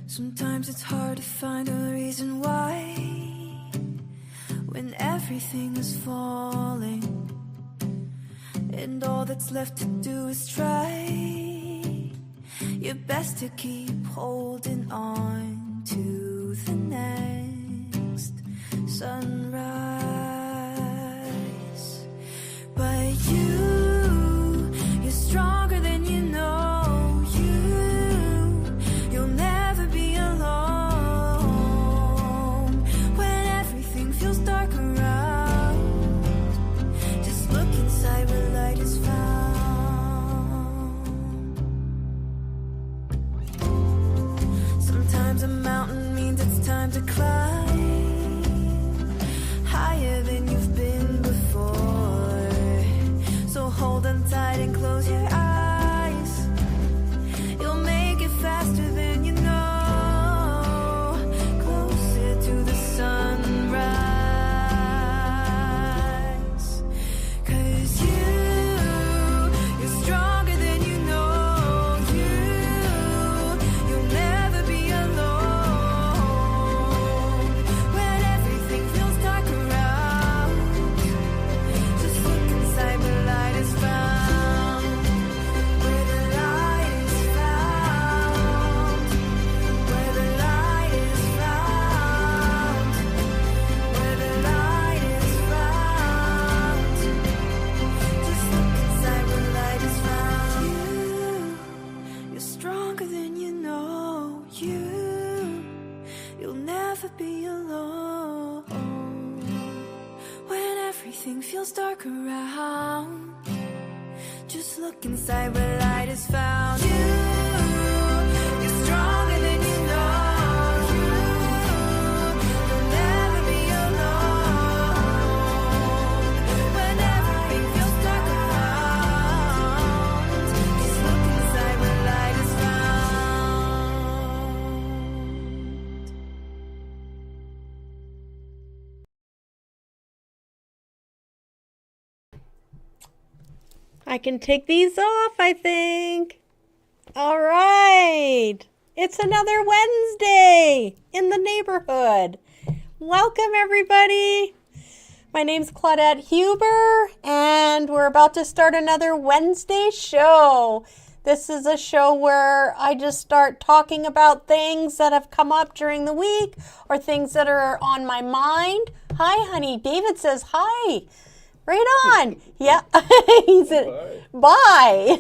Sometimes it's hard to find a reason why, when everything is falling and all that's left to do is try your best to keep holding on to the next sunrise. But you're stronger than you know. You'll never be alone when everything feels dark around. Just look inside where light is found. Sometimes a mountain means it's time to climb higher than you've been before. So hold on tight and close your eyes. You'll make it faster than you know. Closer to the sunrise. 'Cause you're stronger than you know. You'll never be alone when everything feels dark around. Just look inside where light is found. Where the light is found. Where the light is found. Where the light is found. Just look inside where light is found. You're stronger than you know. You'll never be alone when everything feels dark around. Just look inside where light is found. You're stronger than you know. You'll never be alone when everything feels dark around. Just look inside where light is found. I can take these off, I think. All right. It's another Wednesday in the neighborhood. Welcome, everybody. My name's Claudette Huber, and we're about to start another Wednesday show. This is a show where I just start talking about things that have come up during the week or things that are on my mind. Hi, honey. David says hi. Right on. Yeah. He said, bye.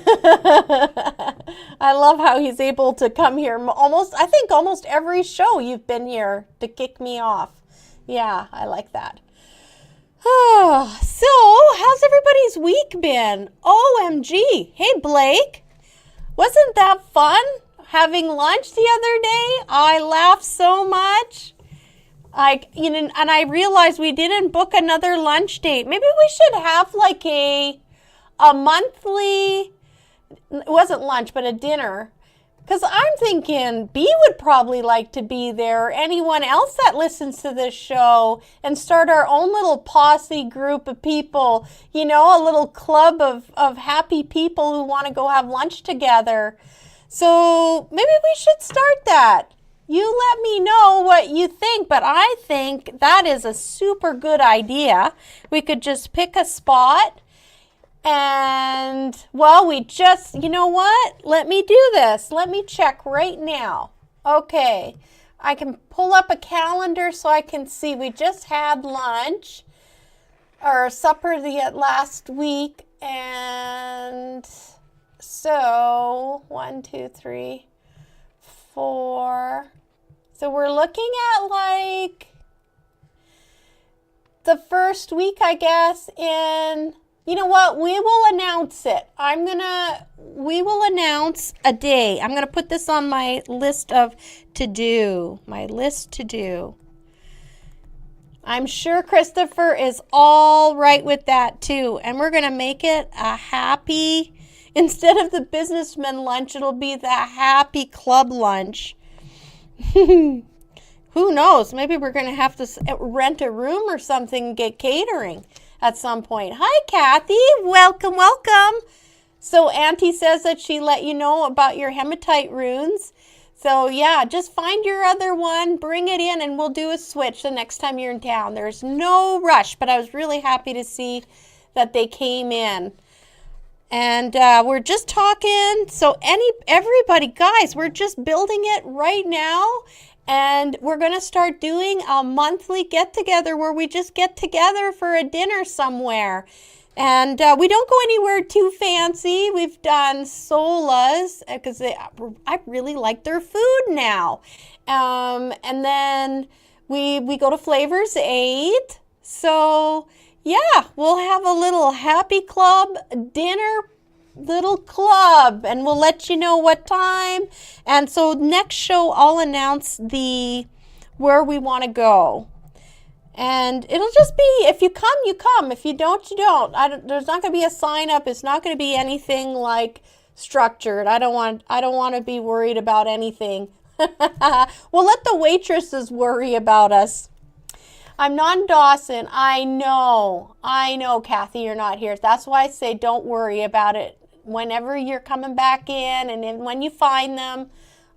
I love how he's able to come here I think almost every show you've been here to kick me off. Yeah, I like that. So, how's everybody's week been? OMG. Hey, Blake. Wasn't that fun having lunch the other day? I laughed so much. And I realized we didn't book another lunch date. Maybe we should have like a monthly, it wasn't lunch, but a dinner. Because I'm thinking B would probably like to be there, or anyone else that listens to this show, and start our own little posse group of people, a little club of happy people who want to go have lunch together. So maybe we should start that. You let me know what you think, but I think that is a super good idea. We could just pick a spot and, you know what? Let me do this. Let me check right now. Okay, I can pull up a calendar so I can see. We just had lunch or supper the last week, and so 1, 2, 3, 4. So we're looking at like the first week, I guess, in, you know what, we will announce it. We will announce a day. I'm going to put this on my list of to do, I'm sure Christopher is all right with that too. And we're going to make it a happy, instead of the businessman lunch, it'll be the happy club lunch. Who knows? Maybe we're going to have to rent a room or something and get catering. at some point. Hi, Kathy. Welcome, welcome. So Auntie says that she let you know about your hematite runes. So yeah, just find your other one, bring it in, and we'll do a switch the next time you're in town. There's no rush, but I was really happy to see that they came in. And we're just talking. So everybody, guys, we're just building it right now. And we're going to start doing a monthly get-together where we just get together for a dinner somewhere. And we don't go anywhere too fancy. We've done Solas because I really like their food now. And then we go to Flavors 8. So yeah, we'll have a little happy club dinner, little club, and we'll let you know what time. And so next show I'll announce where we want to go. And it'll just be, if you come, you come. If you don't, you don't. There's not going to be a sign up. It's not going to be anything like structured. I don't want to be worried about anything. We'll let the waitresses worry about us. I'm not in Dawson. I know, Kathy, you're not here. That's why I say don't worry about it. Whenever you're coming back in and then when you find them,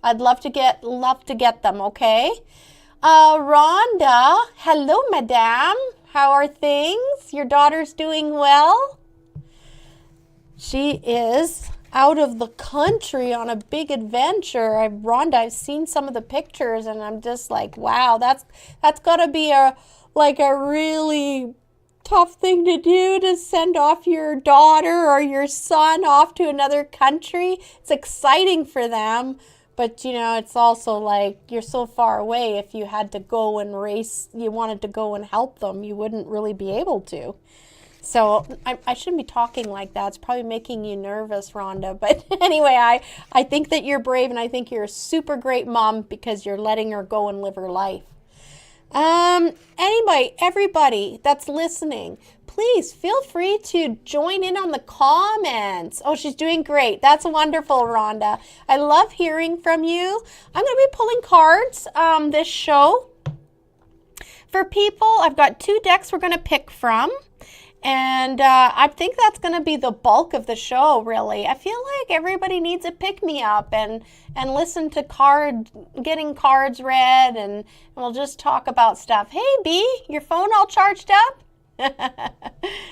I'd love to get them, okay? Rhonda, hello, madame. How are things? Your daughter's doing well? She is out of the country on a big adventure. Rhonda, I've seen some of the pictures and I'm just like, wow, that's got to be a really tough thing to do, to send off your daughter or your son off to another country. It's exciting for them. But, it's also like you're so far away. If you had to go and race, you wanted to go and help them, you wouldn't really be able to. So I shouldn't be talking like that. It's probably making you nervous, Rhonda. But anyway, I think that you're brave, and I think you're a super great mom because you're letting her go and live her life. Anyway, everybody that's listening, please feel free to join in on the comments. Oh, she's doing great. That's wonderful, Rhonda. I love hearing from you. I'm going to be pulling cards this show for people. I've got 2 decks we're going to pick from. And I think that's going to be the bulk of the show, really. I feel like everybody needs a pick-me-up and listen to getting cards read, and we'll just talk about stuff. Hey, B, your phone all charged up?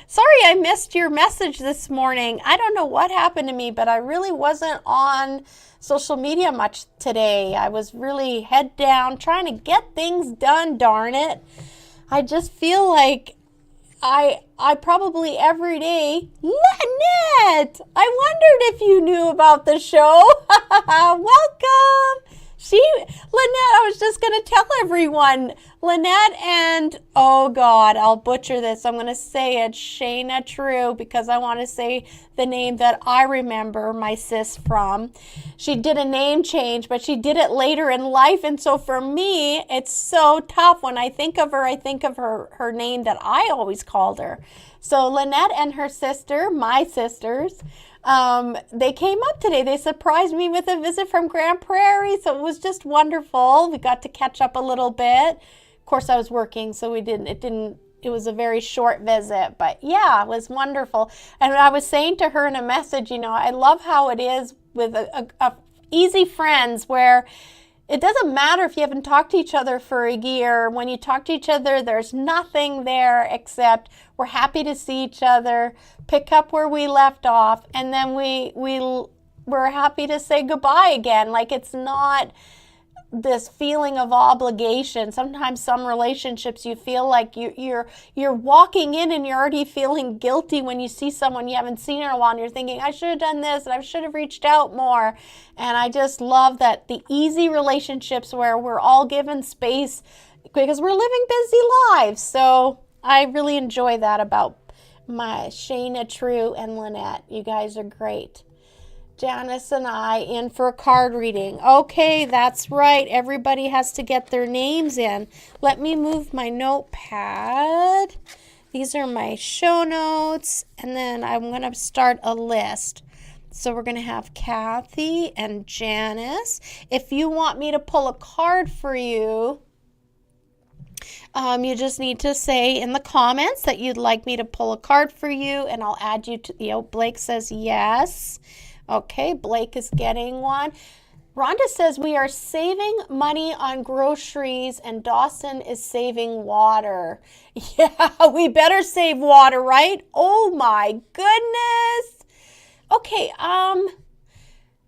Sorry I missed your message this morning. I don't know what happened to me, but I really wasn't on social media much today. I was really head down trying to get things done, darn it. I just feel like I probably every day, Lynette, I wondered if you knew about the show. Welcome. Lynette, I was just going to tell everyone, Lynette and, oh God, I'll butcher this. I'm going to say it, Shayna True, because I want to say the name that I remember my sis from. She did a name change, but she did it later in life. And so for me, it's so tough. When I think of her, I think of her name that I always called her. So Lynette and her sister, my sisters, they came up today. They surprised me with a visit from Grand Prairie. So it was just wonderful. We got to catch up a little bit. Of course, I was working, so it was a very short visit, but yeah, it was wonderful. And I was saying to her in a message, I love how it is with a easy friends where it doesn't matter if you haven't talked to each other for a year. When you talk to each other, there's nothing there except we're happy to see each other, pick up where we left off, and then we're happy to say goodbye again. Like, it's not this feeling of obligation. Sometimes some relationships you feel like you're walking in and you're already feeling guilty when you see someone you haven't seen in a while, and you're thinking, I should have done this and I should have reached out more. And I just love that the easy relationships where we're all given space because we're living busy lives. So I really enjoy that about my Shayna True and Lynette. You guys are great. Janice and I in for a card reading. Okay, that's right. Everybody has to get their names in. Let me move my notepad. These are my show notes, and then I'm going to start a list. So we're going to have Kathy and Janice. If you want me to pull a card for you, You just need to say in the comments that you'd like me to pull a card for you, and I'll add you to, Blake says yes. Okay, Blake is getting one. Rhonda says we are saving money on groceries and Dawson is saving water. Yeah, we better save water, right? Oh my goodness. Okay,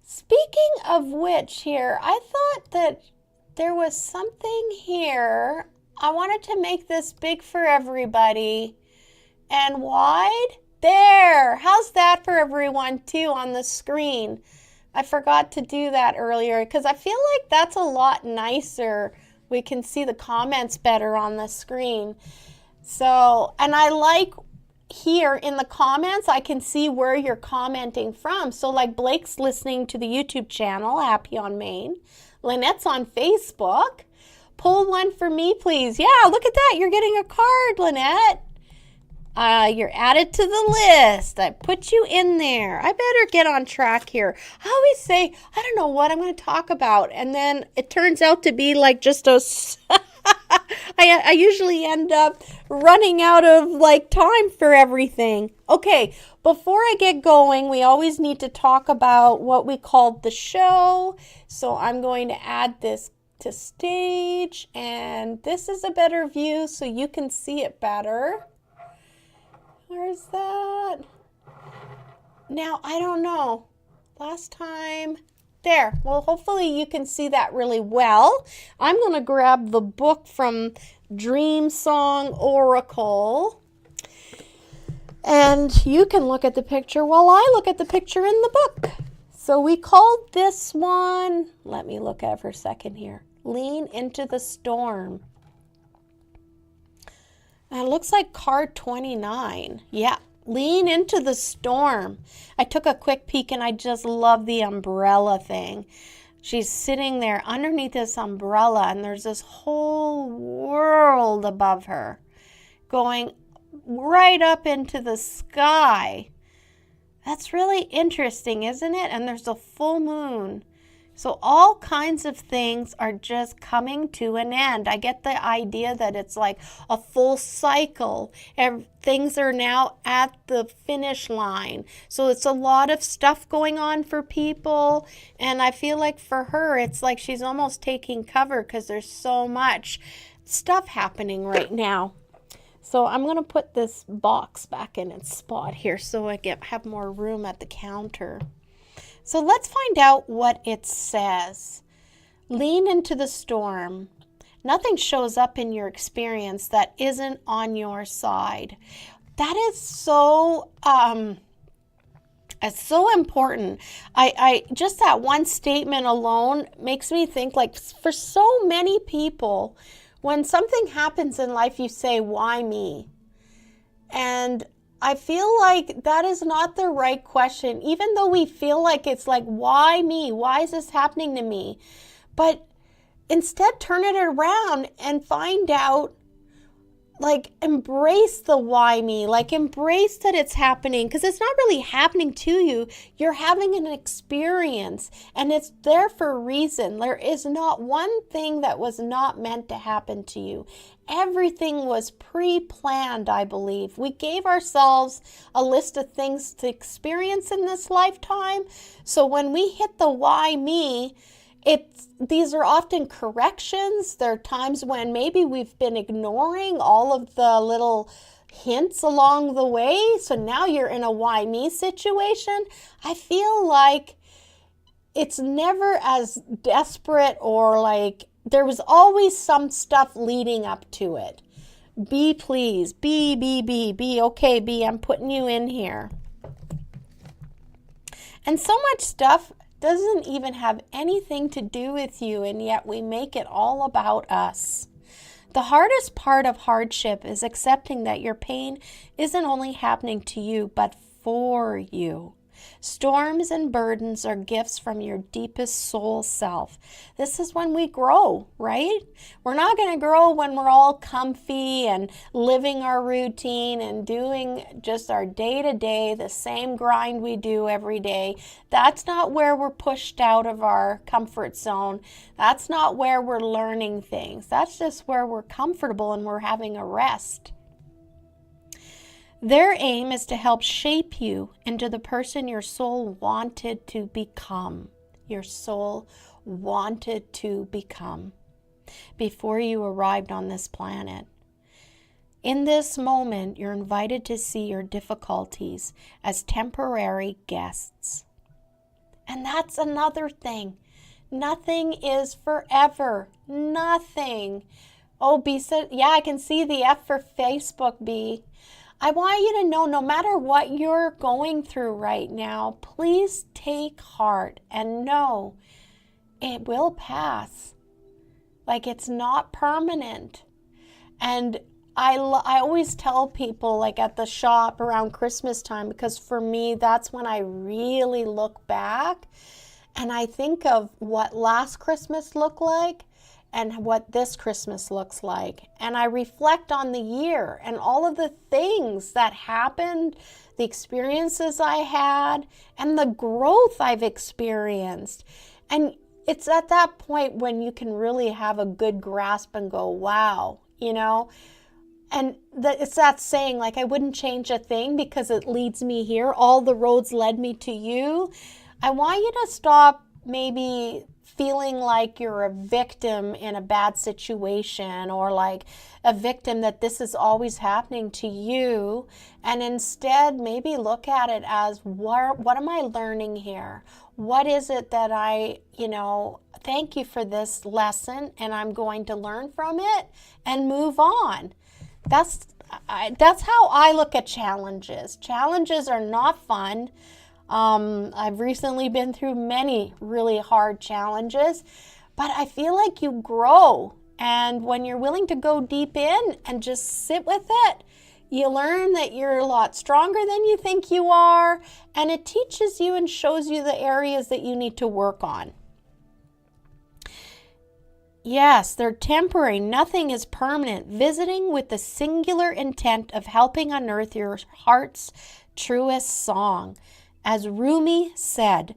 speaking of which here, I thought that there was something here. I wanted to make this big for everybody and wide. There, how's that for everyone too on the screen? I forgot to do that earlier because I feel like that's a lot nicer. We can see the comments better on the screen. So, and I like here in the comments, I can see where you're commenting from. So like Blake's listening to the YouTube channel, Happy on Main. Lynette's on Facebook. Pull one for me, please. Yeah, look at that. You're getting a card, Lynette. You're added to the list. I put you in there. I better get on track here. I always say, I don't know what I'm going to talk about. And then it turns out to be like just a... I usually end up running out of like time for everything. Okay, before I get going, we always need to talk about what we called the show. So I'm going to add this to stage. And this is a better view so you can see it better. Where's that? Now, I don't know. Last time, there. Well, hopefully you can see that really well. I'm going to grab the book from Dream Song Oracle. And you can look at the picture while I look at the picture in the book. So we called this one, let me look at it for a second here. Lean into the Storm. And it looks like card 29. Yeah, lean into the storm. I took a quick peek and I just love the umbrella thing. She's sitting there underneath this umbrella and there's this whole world above her going right up into the sky. That's really interesting, isn't it? And there's a full moon. So all kinds of things are just coming to an end. I get the idea that it's like a full cycle. Things are now at the finish line. So it's a lot of stuff going on for people. And I feel like for her, it's like she's almost taking cover because there's so much stuff happening right now. So I'm going to put this box back in its spot here so I have more room at the counter. So let's find out what it says. Lean into the storm. Nothing shows up in your experience that isn't on your side. That is so it's so important. I just that one statement alone makes me think like for so many people, when something happens in life, you say, why me? And I feel like that is not the right question, even though we feel like it's like, why me? Why is this happening to me? But instead, turn it around and find out, like, embrace the why me, like embrace that it's happening because it's not really happening to you. You're having an experience and it's there for a reason. There is not one thing that was not meant to happen to you. Everything was pre-planned, I believe. We gave ourselves a list of things to experience in this lifetime. So when we hit the why me, these are often corrections. There are times when maybe we've been ignoring all of the little hints along the way. So now you're in a why me situation. I feel like it's never as desperate or like there was always some stuff leading up to it. B, please. B. Okay, B, I'm putting you in here. And so much stuff doesn't even have anything to do with you, and yet we make it all about us. The hardest part of hardship is accepting that your pain isn't only happening to you, but for you. Storms and burdens are gifts from your deepest soul self. This is when we grow, right? We're not going to grow when we're all comfy and living our routine and doing just our day-to-day, the same grind we do every day. That's not where we're pushed out of our comfort zone. That's not where we're learning things. That's just where we're comfortable and we're having a rest. Their aim is to help shape you into the person your soul wanted to become. Your soul wanted to become before you arrived on this planet. In this moment, you're invited to see your difficulties as temporary guests. And that's another thing. Nothing is forever. Nothing. Oh, B said, yeah, I can see the F for Facebook, B. I want you to know, no matter what you're going through right now, please take heart and know it will pass. Like, it's not permanent. And I always tell people, like at the shop around Christmas time, because for me, that's when I really look back and I think of what last Christmas looked like and what this Christmas looks like. And I reflect on the year and all of the things that happened, the experiences I had, and the growth I've experienced. And it's at that point when you can really have a good grasp and go, wow, you know? And it's that saying, like, I wouldn't change a thing because it leads me here. All the roads led me to you. I want you to stop maybe feeling like you're a victim in a bad situation or like a victim that this is always happening to you, and instead maybe look at it as what am I learning here? What is it that thank you for this lesson and I'm going to learn from it and move on. That's how I look at challenges. Challenges are not fun. I've recently been through many really hard challenges, but I feel like you grow. And when you're willing to go deep in and just sit with it, you learn that you're a lot stronger than you think you are. And it teaches you and shows you the areas that you need to work on. Yes, they're temporary. Nothing is permanent. Visiting with the singular intent of helping unearth your heart's truest song. As Rumi said,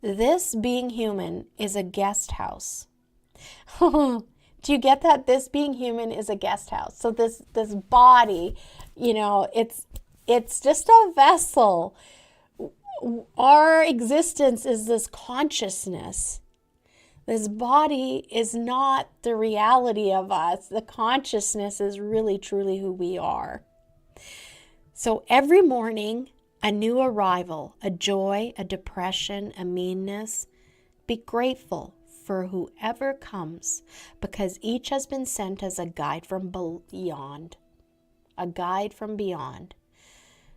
this being human is a guest house. Do you get that? This being human is a guest house. So this body, it's just a vessel. Our existence is this consciousness. This body is not the reality of us. The consciousness is really, truly who we are. So every morning, a new arrival, a joy, a depression, a meanness. Be grateful for whoever comes, because each has been sent as a guide from beyond. A guide from beyond.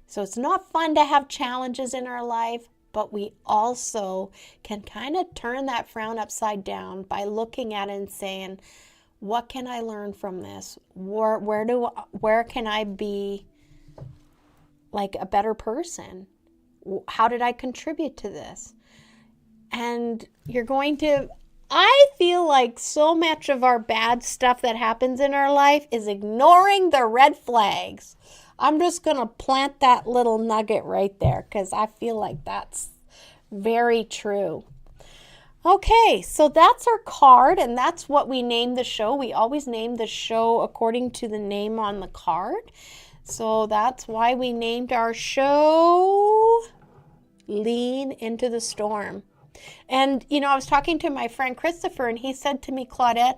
So it's not fun to have challenges in our life, but we also can kind of turn that frown upside down by looking at it and saying, what can I learn from this? Where can I be like a better person? How did I contribute to this? And I feel like so much of our bad stuff that happens in our life is ignoring the red flags. I'm just going to plant that little nugget right there because I feel like that's very true. Okay, so that's our card, and that's what we named the show. We always name the show according to the name on the card. So that's why we named our show Lean Into the Storm. And, I was talking to my friend Christopher, and he said to me, Claudette,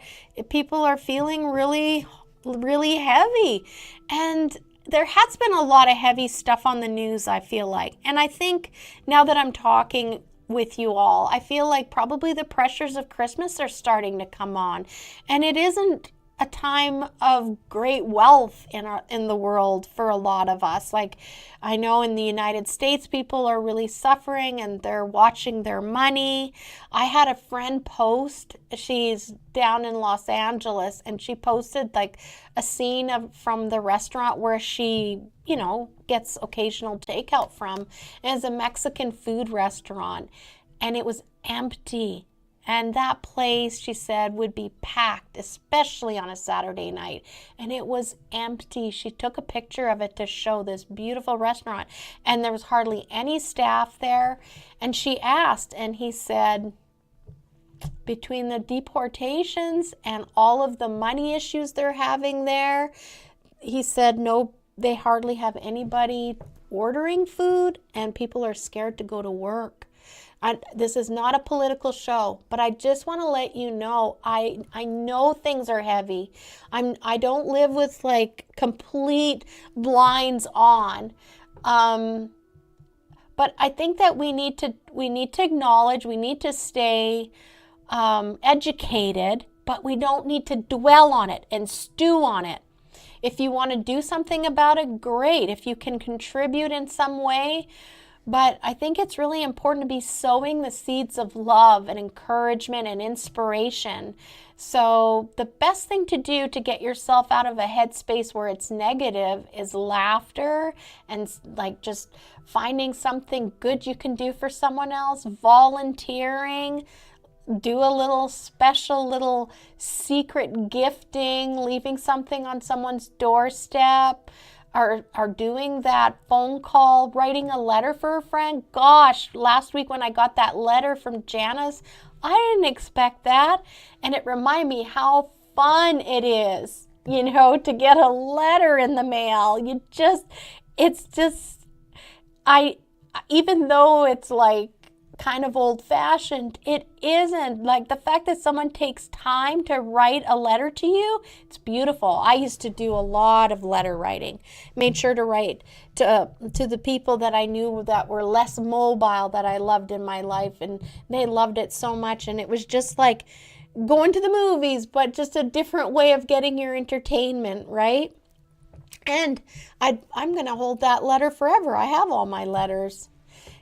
people are feeling really, really heavy. And there has been a lot of heavy stuff on the news, I feel like. And I think now that I'm talking with you all, I feel like probably the pressures of Christmas are starting to come on. And it isn't a time of great wealth in the world for a lot of us. Like, I know in the United States, people are really suffering and they're watching their money. I had a friend post, she's down in Los Angeles, and she posted like a scene from the restaurant where she, gets occasional takeout from. And it's a Mexican food restaurant, and it was empty. And that place, she said, would be packed, especially on a Saturday night. And it was empty. She took a picture of it to show this beautiful restaurant. And there was hardly any staff there. And she asked, and he said, between the deportations and all of the money issues they're having there, he said, no, they hardly have anybody ordering food, and people are scared to go to work. This is not a political show, but I just want to let you know, I know things are heavy. I don't live with like complete blinds on. But I think that we need to acknowledge, we need to stay educated, but we don't need to dwell on it and stew on it. If you want to do something about it, great. If you can contribute in some way. But I think it's really important to be sowing the seeds of love and encouragement and inspiration. So the best thing to do to get yourself out of a headspace where it's negative is laughter and like just finding something good you can do for someone else, volunteering, do a little special little secret gifting, leaving something on someone's doorstep, are doing that phone call, writing a letter for a friend. Gosh, last week when I got that letter from Janice, I didn't expect that. And it reminded me how fun it is, to get a letter in the mail. Even though it's like kind of old-fashioned, it isn't. Like the fact that someone takes time to write a letter to you, it's beautiful. I used to do a lot of letter writing. Made sure to write to the people that I knew that were less mobile that I loved in my life, and they loved it so much. And it was just like going to the movies, but just a different way of getting your entertainment, right? And I'm going to hold that letter forever. I have all my letters.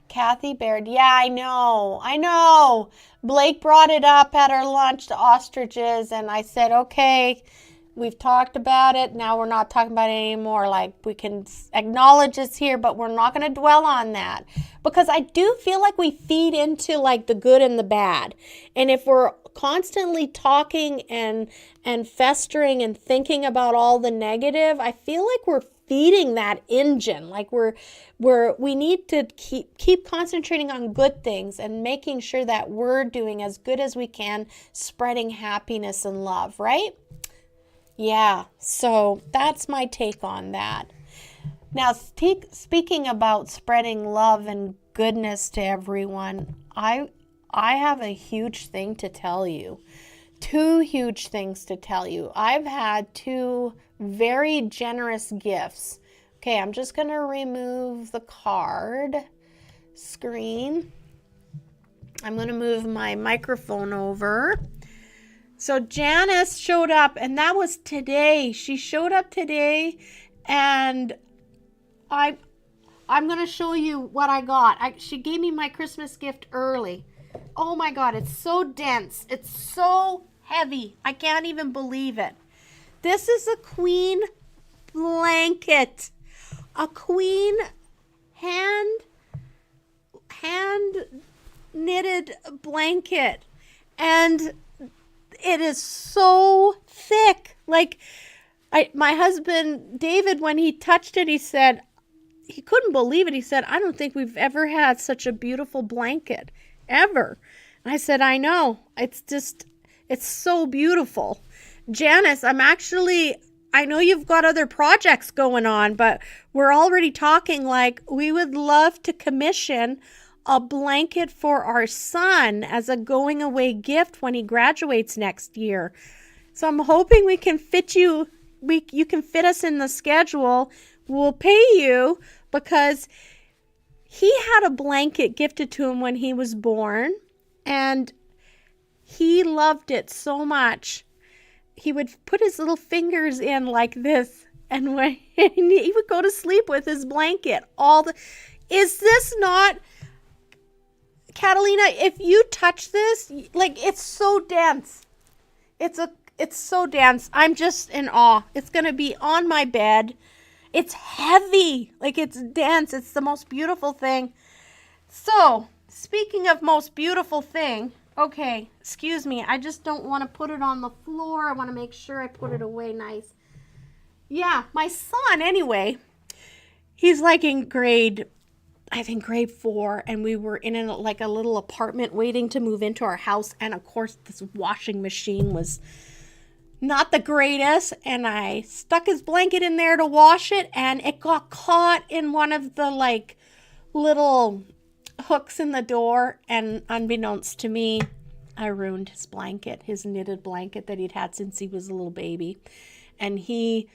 Kathy Baird. Yeah, I know. Blake brought it up at our lunch, the ostriches, and I said, okay, we've talked about it. Now we're not talking about it anymore. Like, we can acknowledge it's here, but we're not going to dwell on that. Because I do feel like we feed into like the good and the bad. And if we're constantly talking and festering and thinking about all the negative, I feel like we're feeding that engine. Like we need to keep concentrating on good things and making sure that we're doing as good as we can, spreading happiness and love, right? Yeah, so that's my take on that. Now, speaking about spreading love and goodness to everyone, I have a huge thing to tell you. 2 huge things to tell you. I've had 2 very generous gifts. Okay, I'm just going to remove the card screen. I'm going to move my microphone over. So Janice showed up, and that was today. She showed up today, and I'm going to show you what I got. She gave me my Christmas gift early. Oh my God, it's so dense. It's so heavy. I can't even believe it. This is a queen blanket. A queen hand knitted blanket. And it is so thick. Like, my husband, David, when he touched it, he said, he couldn't believe it. He said, I don't think we've ever had such a beautiful blanket, ever. And I said, I know. It's so beautiful. Janice, I know you've got other projects going on, but we're already talking like we would love to commission a blanket for our son as a going away gift when he graduates next year. So I'm hoping we can fit you can fit us in the schedule. We'll pay you because he had a blanket gifted to him when he was born, and he loved it so much. he would put his little fingers in like this, and when he would go to sleep with his blanket. Is this not, Catalina? If you touch this, like, it's so dense. It's so dense. I'm just in awe. It's gonna be on my bed. It's heavy, like it's dense. It's the most beautiful thing. So, speaking of most beautiful thing, okay, excuse me, I just don't want to put it on the floor. I want to make sure I put it away nice. Yeah, my son, anyway, he's like in grade 4, and we were in like a little apartment waiting to move into our house, and of course this washing machine was not the greatest, and I stuck his blanket in there to wash it, and it got caught in one of the like little hooks in the door, and unbeknownst to me, I ruined his blanket, his knitted blanket that he'd had since he was a little baby. And he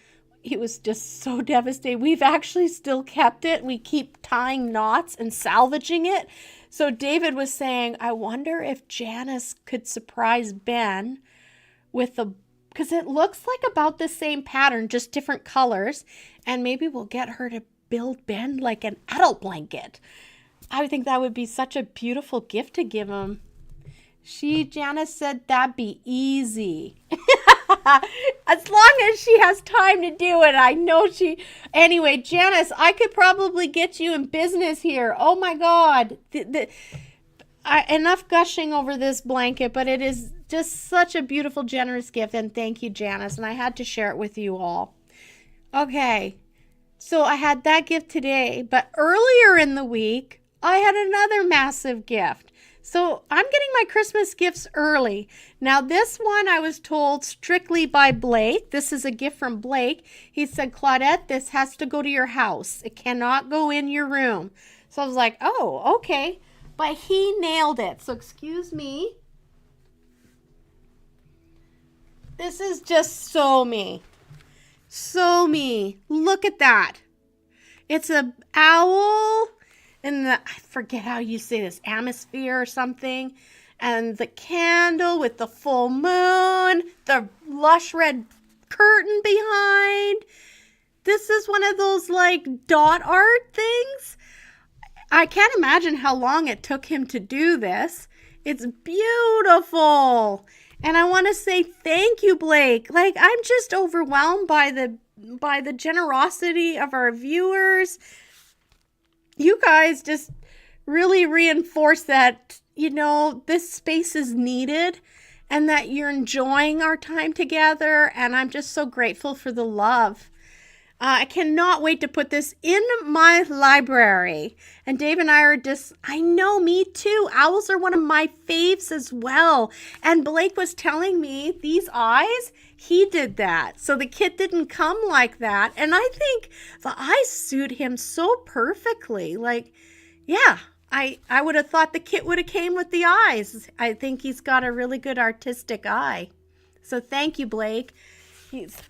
was just so devastated. We've actually still kept it. We keep tying knots and salvaging it. So David was saying, I wonder if Janice could surprise Ben with because it looks like about the same pattern, just different colors, and maybe we'll get her to build Ben like an adult blanket. I think that would be such a beautiful gift to give him. Janice said that'd be easy. As long as she has time to do it. I know anyway, Janice, I could probably get you in business here. Oh my God. Enough gushing over this blanket, but it is just such a beautiful, generous gift. And thank you, Janice. And I had to share it with you all. Okay. So I had that gift today, but earlier in the week, I had another massive gift. So I'm getting my Christmas gifts early. Now this one I was told strictly by Blake. This is a gift from Blake. He said, Claudette, this has to go to your house. It cannot go in your room. So I was like, oh, okay. But he nailed it. So excuse me. This is just so me. So me. Look at that. It's an owl in I forget how you say this, atmosphere or something. And the candle with the full moon, the lush red curtain behind. This is one of those like dot art things. I can't imagine how long it took him to do this. It's beautiful. And I want to say thank you, Blake. Like, I'm just overwhelmed by the generosity of our viewers. You guys just really reinforce that, this space is needed and that you're enjoying our time together. And I'm just so grateful for the love. I cannot wait to put this in my library. And Dave and I are I know, me too. Owls are one of my faves as well. And Blake was telling me these eyes, he did that. So the kit didn't come like that. And I think the eyes suit him so perfectly. Like, yeah, I would have thought the kit would have came with the eyes. I think he's got a really good artistic eye. So thank you, Blake.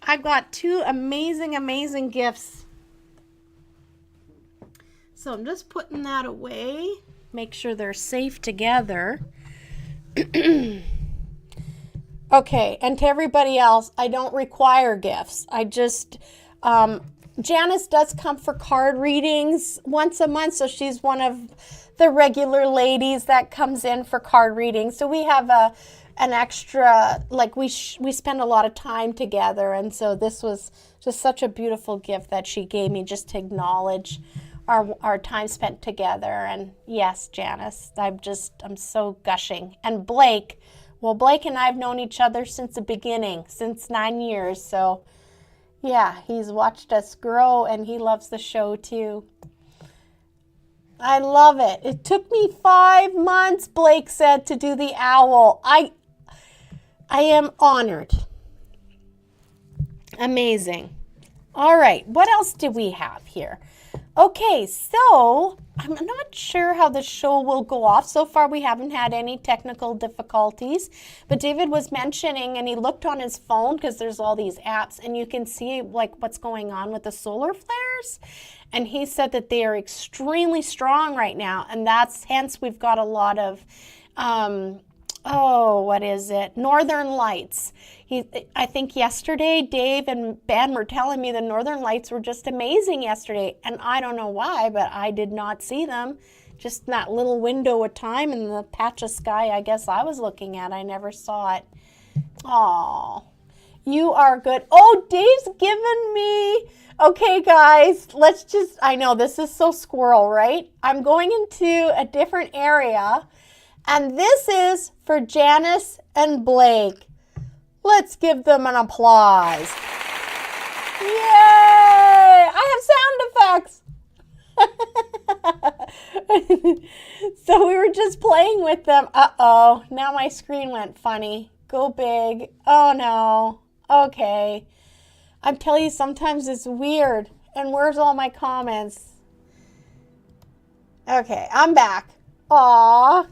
I've got two amazing gifts. So I'm just putting that away. Make sure they're safe together. Okay, and to everybody else, I don't require gifts. I just, Janice does come for card readings once a month, so she's one of the regular ladies that comes in for card readings. So we have an extra, like we spend a lot of time together, and so this was just such a beautiful gift that she gave me just to acknowledge our time spent together. And yes, Janice, I'm so gushing. And Blake and I have known each other since the beginning, since 9 years. So yeah, he's watched us grow and he loves the show too. I love it. It took me 5 months, Blake said, to do the owl. I am honored. Amazing. All right, what else do we have here? Okay, so I'm not sure how the show will go off. So far, we haven't had any technical difficulties, but David was mentioning, and he looked on his phone because there's all these apps, and you can see like what's going on with the solar flares. And he said that they are extremely strong right now, and hence we've got a lot of oh, what is it? Northern Lights. I think yesterday Dave and Ben were telling me the Northern Lights were just amazing yesterday. And I don't know why, but I did not see them. Just that little window of time in the patch of sky I guess I was looking at. I never saw it. Aw, you are good. Oh, Dave's given me. Okay, guys, let's just, I know this is so squirrel, right? I'm going into a different area. And this is for Janice and Blake. Let's give them an applause. Yay! I have sound effects. So we were just playing with them. Uh-oh, now my screen went funny. Go big. Oh no. Okay. I'm telling you, sometimes it's weird. And where's all my comments? Okay, I'm back. Aww.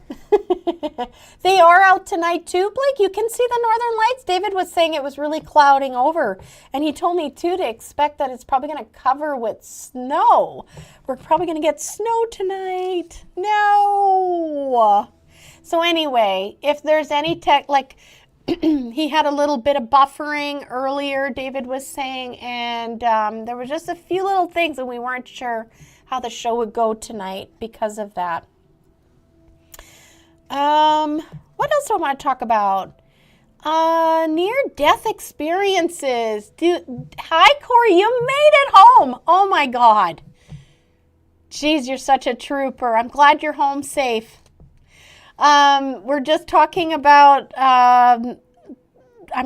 They are out tonight too, Blake. You can see the Northern Lights. David was saying it was really clouding over. And he told me too to expect that it's probably going to cover with snow. We're probably going to get snow tonight. No. So anyway, if there's any tech, like he had a little bit of buffering earlier, David was saying, and there were just a few little things and we weren't sure how the show would go tonight because of that. What else do I want to talk about? Near-death experiences. Hi, Corey, you made it home. Oh, my God. Jeez, you're such a trooper. I'm glad you're home safe. We're just talking about, I'm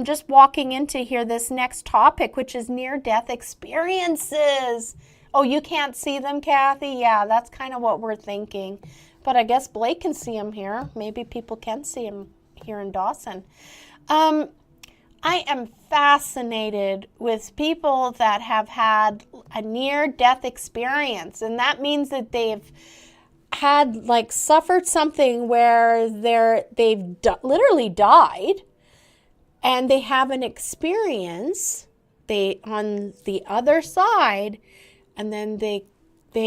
just walking into here this next topic, which is near-death experiences. Oh, you can't see them, Kathy? Yeah, that's kind of what we're thinking. But I guess Blake can see him here. Maybe people can see him here in Dawson. I am fascinated with people that have had a near-death experience. And that means that they've had, like, suffered something where they've literally died. And they have an experience on the other side. And then they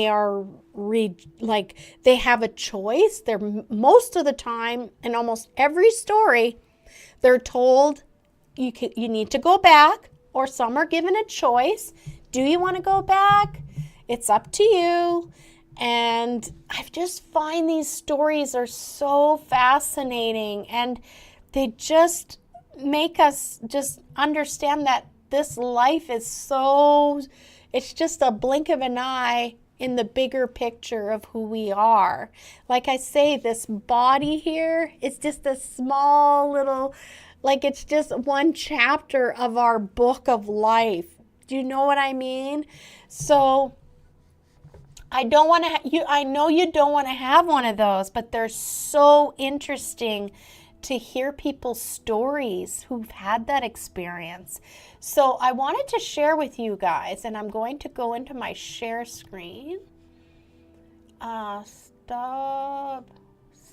are they have a choice. They're most of the time, in almost every story, they're told you need to go back, or some are given a choice. Do you want to go back? It's up to you. And I just find these stories are so fascinating, and they just make us just understand that this life is it's just a blink of an eye in the bigger picture of who we are. Like I say, this body here is just a small little, like it's just one chapter of our book of life. Do you know what I mean? So I don't want to, I know you don't want to have one of those, but they're so interesting to hear people's stories who've had that experience. So I wanted to share with you guys, and I'm going to go into my share screen. Stop,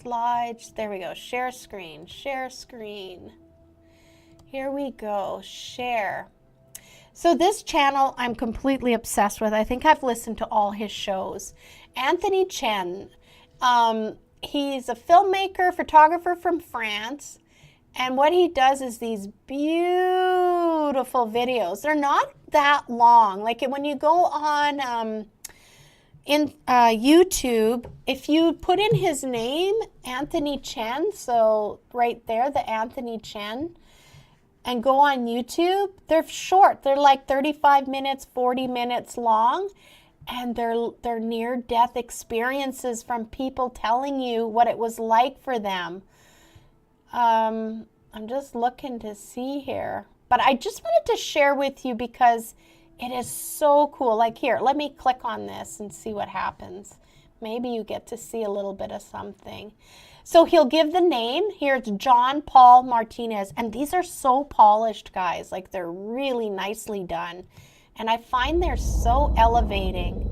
slides, there we go, share screen, share screen. Here we go, share. So this channel I'm completely obsessed with. I think I've listened to all his shows. Anthony Chen, he's a filmmaker, photographer from France, and what he does is these beautiful videos. They're not that long. Like when you go on YouTube, if you put in his name, Anthony Chen, so right there, the Anthony Chen, and go on YouTube, they're short. They're like 35 minutes, 40 minutes long. And they're near-death experiences from people telling you what it was like for them. I'm just looking to see here. But I just wanted to share with you because it is so cool. Like here, let me click on this and see what happens. Maybe you get to see a little bit of something. So he'll give the name. Here it's John Paul Martinez. And these are so polished, guys. Like they're really nicely done. And I find they're so elevating.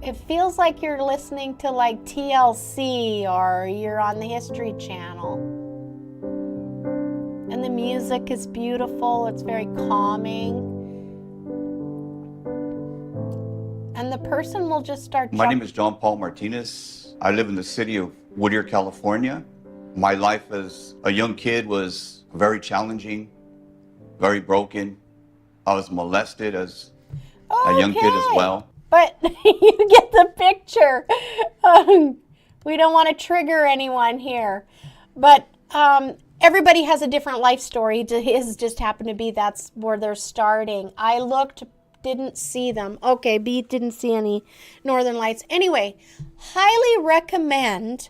It feels like you're listening to like TLC or you're on the History Channel. And the music is beautiful. It's very calming. And the person will just start. My name is John Paul Martinez. I live in the city of Whittier, California. My life as a young kid was very challenging, very broken. I was molested as a young kid as well. But you get the picture. We don't want to trigger anyone here. But everybody has a different life story. His just happened to be that's where they're starting. I looked, didn't see them. Okay, B didn't see any Northern Lights. Anyway, highly recommend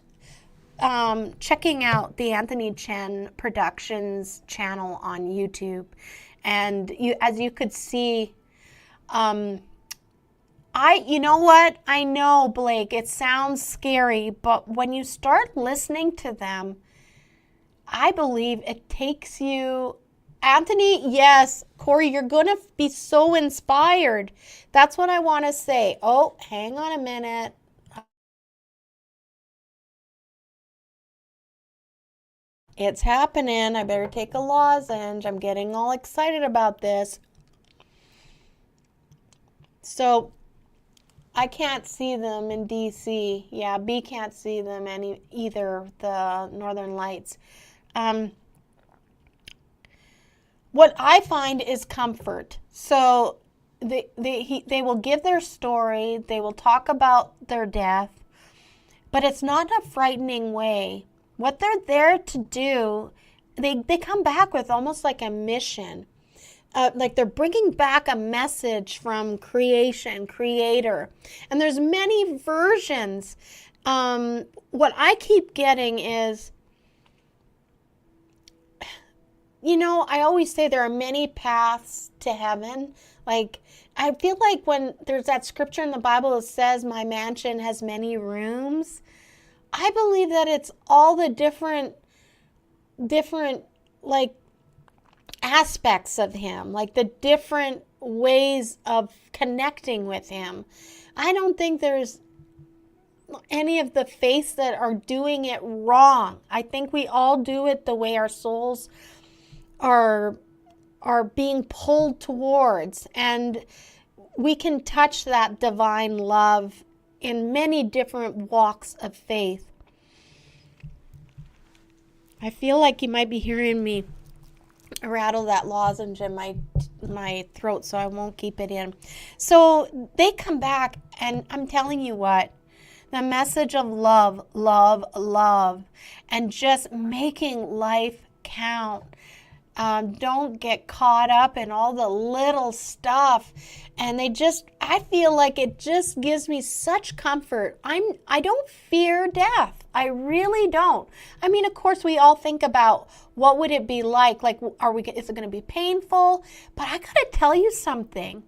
checking out the Anthony Chen Productions channel on YouTube. And as you could see, you know what? I know, Blake, it sounds scary, but when you start listening to them, I believe it takes you, Anthony, yes, Corey, you're going to be so inspired. That's what I want to say. Oh, hang on a minute. It's happening. I better take a lozenge. I'm getting all excited about this. So I can't see them in DC. Yeah, B can't see them either, the Northern Lights. What I find is comfort. So they will give their story. They will talk about their death, but it's not in a frightening way. What they're there to do, they come back with almost like a mission. Like they're bringing back a message from creation, creator. And there's many versions. What I keep getting is, you know, I always say there are many paths to heaven. Like, I feel like when there's that scripture in the Bible that says, my mansion has many rooms, I believe that it's all the different like aspects of him, like the different ways of connecting with him. I don't think there's any of the faiths that are doing it wrong. I think we all do it the way our souls are being pulled towards, and we can touch that divine love in many different walks of faith. I feel like you might be hearing me rattle that lozenge in my throat, so I won't keep it in. So they come back, and I'm telling you what, the message of love, love, love, and just making life count. Don't get caught up in all the little stuff. And I feel like it just gives me such comfort. I don't fear death. I really don't. I mean, of course, we all think about what would it be like? Like, is it going to be painful? But I got to tell you something.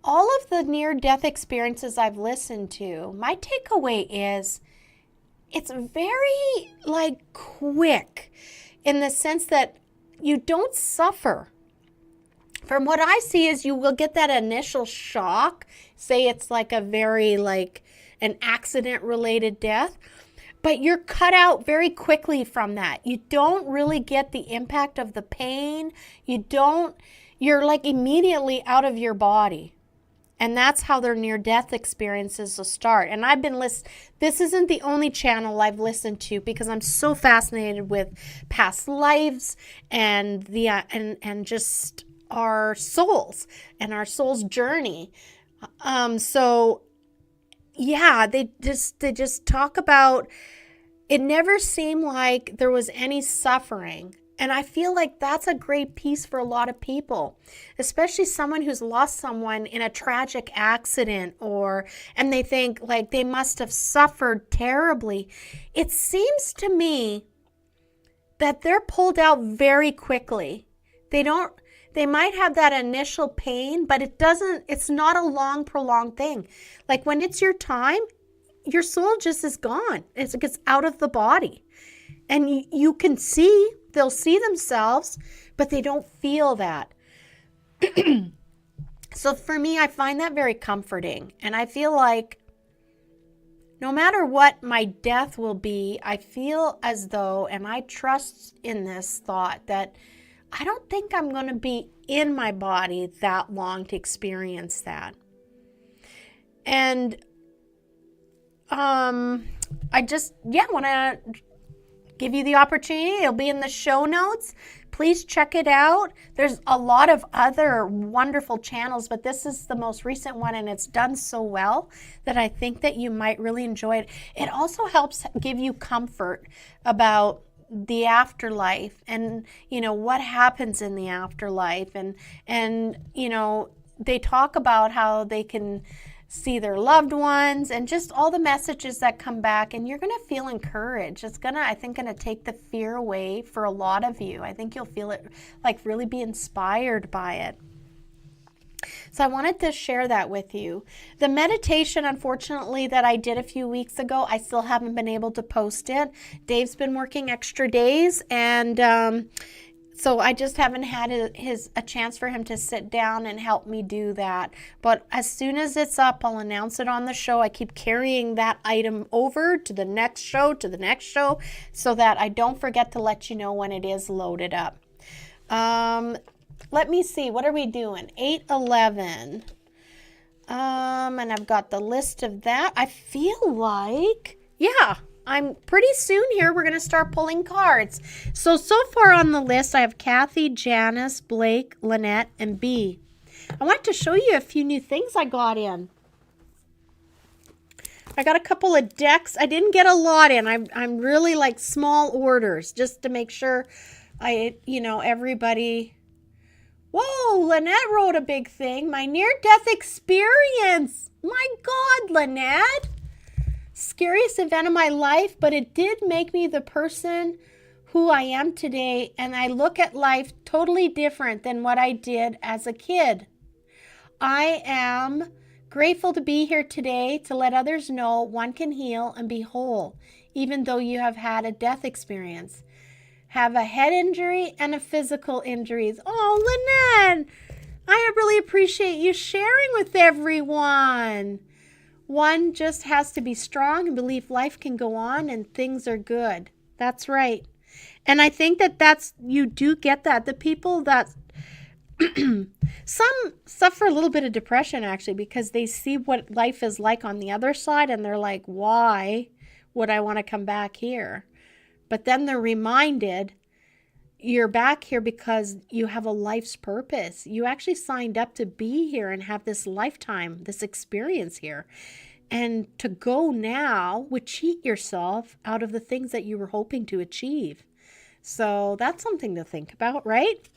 All of the near-death experiences I've listened to, my takeaway is it's very, like, quick in the sense that you don't suffer. From what I see is you will get that initial shock. Say it's like a very, like, an accident-related death. But you're cut out very quickly from that. You don't really get the impact of the pain. You're like immediately out of your body. And that's how their near-death experiences will start. And I've been this isn't the only channel I've listened to because I'm so fascinated with past lives and and just our souls and our soul's journey. So yeah, they just talk about it. Never seemed like there was any suffering. And I feel like that's a great piece for a lot of people, especially someone who's lost someone in a tragic accident and they think like they must have suffered terribly. It seems to me that they're pulled out very quickly. They might have that initial pain, but it's not a long, prolonged thing. Like when it's your time, your soul just is gone. It gets out of the body. And you can see, they'll see themselves, but they don't feel that. So for me, I find that very comforting. And I feel like no matter what my death will be, I feel as though, and I trust in this thought, that I don't think I'm going to be in my body that long to experience that. And I just, want to give you the opportunity. It'll be in the show notes. Please check it out. There's a lot of other wonderful channels, but this is the most recent one, and it's done so well that I think that you might really enjoy it. It also helps give you comfort about the afterlife and, what happens in the afterlife. And they talk about how they can see their loved ones and just all the messages that come back, and you're going to feel encouraged. It's going to take the fear away for a lot of you. I think you'll feel it, like really be inspired by it. So I wanted to share that with you. The meditation, unfortunately, that I did a few weeks ago, I still haven't been able to post it. Dave's been working extra days, and so I just haven't had a chance for him to sit down and help me do that. But as soon as it's up, I'll announce it on the show. I keep carrying that item over to the next show, so that I don't forget to let you know when it is loaded up. Let me see. What are we doing? 8:11. And I've got the list of that. I feel like, I'm pretty soon here. We're going to start pulling cards. So far on the list, I have Kathy, Janice, Blake, Lynette, and B. I want to show you a few new things I got in. I got a couple of decks. I didn't get a lot in. I'm really like small orders just to make sure everybody. Whoa, Lynette wrote a big thing. My near-death experience. My God, Lynette. Scariest event of my life, but it did make me the person who I am today, and I look at life totally different than what I did as a kid. I am grateful to be here today to let others know one can heal and be whole, even though you have had a death experience. Have a head injury and a physical injuries. Oh, Lynette, I really appreciate you sharing with everyone. One just has to be strong and believe life can go on and things are good. That's right. And I think you do get that. The people that, some suffer a little bit of depression actually because they see what life is like on the other side and they're like, why would I want to come back here? But then they're reminded you're back here because you have a life's purpose. You actually signed up to be here and have this lifetime, this experience here. And to go now would cheat yourself out of the things that you were hoping to achieve. So that's something to think about, right?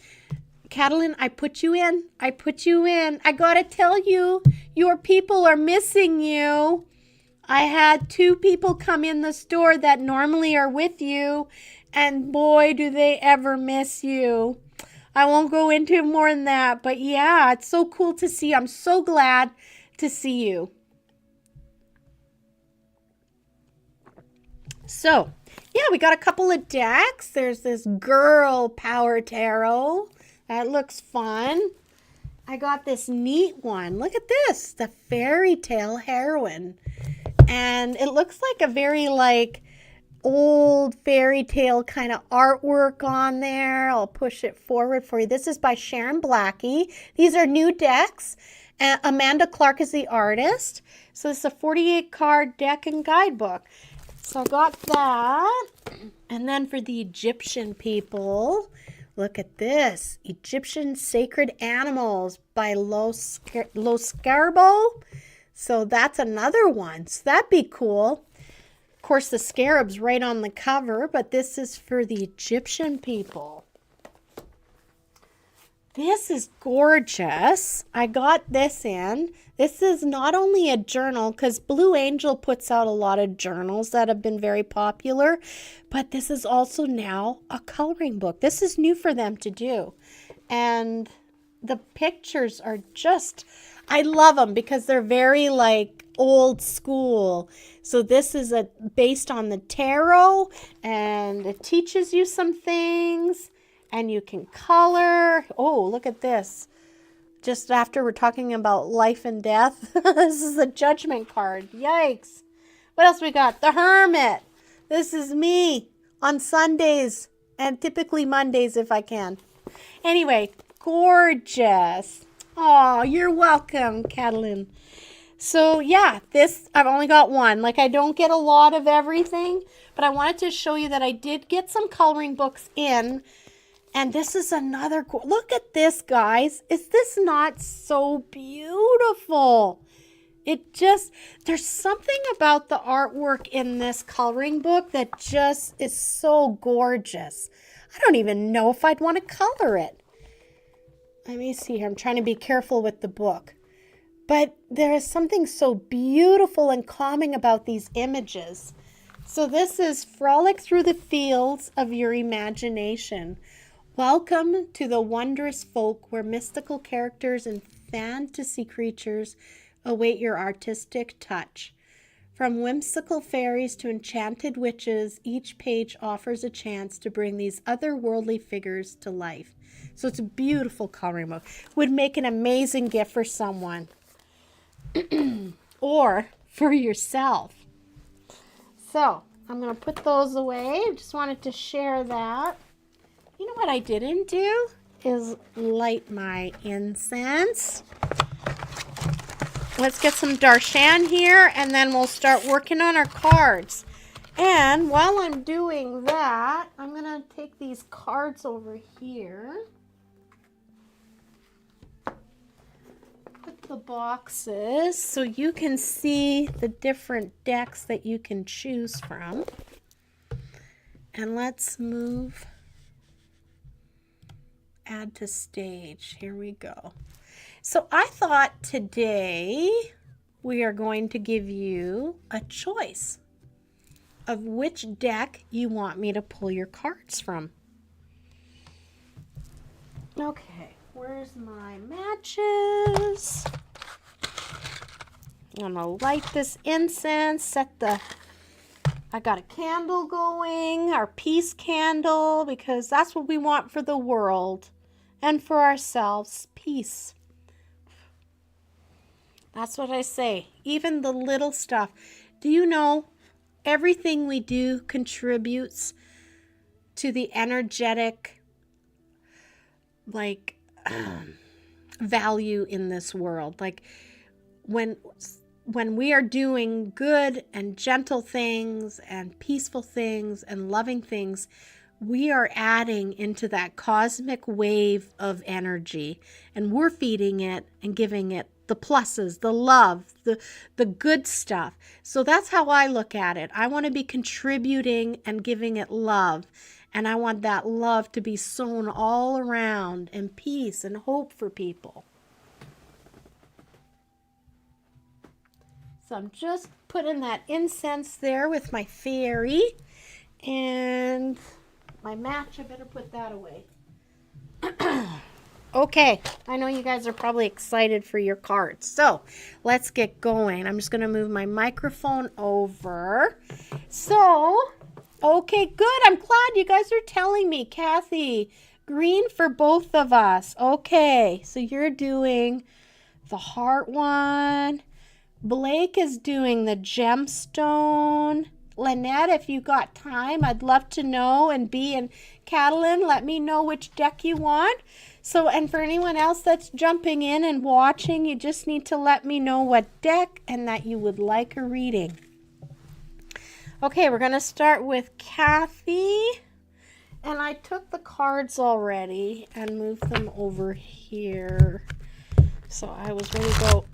Catalin, I put you in. I got to tell you, your people are missing you. I had 2 people come in the store that normally are with you, and boy, do they ever miss you. I won't go into more than that, but yeah, it's so cool to see. I'm so glad to see you. So, we got a couple of decks. There's this Girl Power Tarot. That looks fun. I got this neat one. Look at this, the Fairy Tale Heroine. And it looks like a very old fairy tale kind of artwork on there. I'll push it forward for you. This is by Sharon Blackie. These are new decks. Amanda Clark is the artist. So it's a 48 card deck and guidebook. So I got that. And then for the Egyptian people, look at this. Egyptian Sacred Animals by Los Scarbo. So that's another one. So that'd be cool. Of course, the scarab's right on the cover, but this is for the Egyptian people. This is gorgeous. I got this in. This is not only a journal, because Blue Angel puts out a lot of journals that have been very popular, but this is also now a coloring book. This is new for them to do. And the pictures are just, I love them because they're very old school. So this is based on the tarot, and it teaches you some things, and you can color. Oh, look at this. Just after we're talking about life and death, this is a judgment card. Yikes. What else we got? The Hermit. This is me on Sundays and typically Mondays if I can. Anyway, gorgeous. Oh, you're welcome, Catalin. So yeah, this, I've only got one. Like, I don't get a lot of everything, but I wanted to show you that I did get some coloring books in. And this is another, look at this, guys. Is this not so beautiful? It just, there's something about the artwork in this coloring book that just is so gorgeous. I don't even know if I'd want to color it. Let me see here. I'm trying to be careful with the book. But there is something so beautiful and calming about these images. So this is Frolic Through the Fields of Your Imagination. Welcome to the wondrous folk where mystical characters and fantasy creatures await your artistic touch. From whimsical fairies to enchanted witches, each page offers a chance to bring these otherworldly figures to life. So it's a beautiful coloring book. Would make an amazing gift for someone. Or for yourself. So I'm going to put those away. I just wanted to share that. You know what I didn't do is light my incense. Let's get some darshan here, and then we'll start working on our cards. And while I'm doing that, I'm going to take these cards over here. Put the boxes so you can see the different decks that you can choose from. And let's move, add to stage. Here we go. So I thought today we are going to give you a choice of which deck you want me to pull your cards from. Okay. Where's my matches? I'm gonna light this incense, I got a candle going, our peace candle, because that's what we want for the world and for ourselves, peace. That's what I say, even the little stuff. Do you know everything we do contributes to the energetic, value in this world? Like when we are doing good and gentle things and peaceful things and loving things, we are adding into that cosmic wave of energy, and we're feeding it and giving it the pluses, the love, the good stuff. So that's how I look at it. I want to be contributing and giving it love. And I want that love to be sown all around, and peace and hope for people. So I'm just putting that incense there with my fairy. And my match, I better put that away. Okay, I know you guys are probably excited for your cards. So let's get going. I'm just going to move my microphone over. So... okay, good. I'm glad you guys are telling me. Kathy, green for both of us. Okay, so you're doing the heart one. Blake is doing the gemstone. Lynette, if you got time, I'd love to know. And Bea and Catalin, let me know which deck you want. So, and for anyone else that's jumping in and watching, you just need to let me know what deck and that you would like a reading. Okay, we're going to start with Kathy, and I took the cards already and moved them over here. So I was ready to go.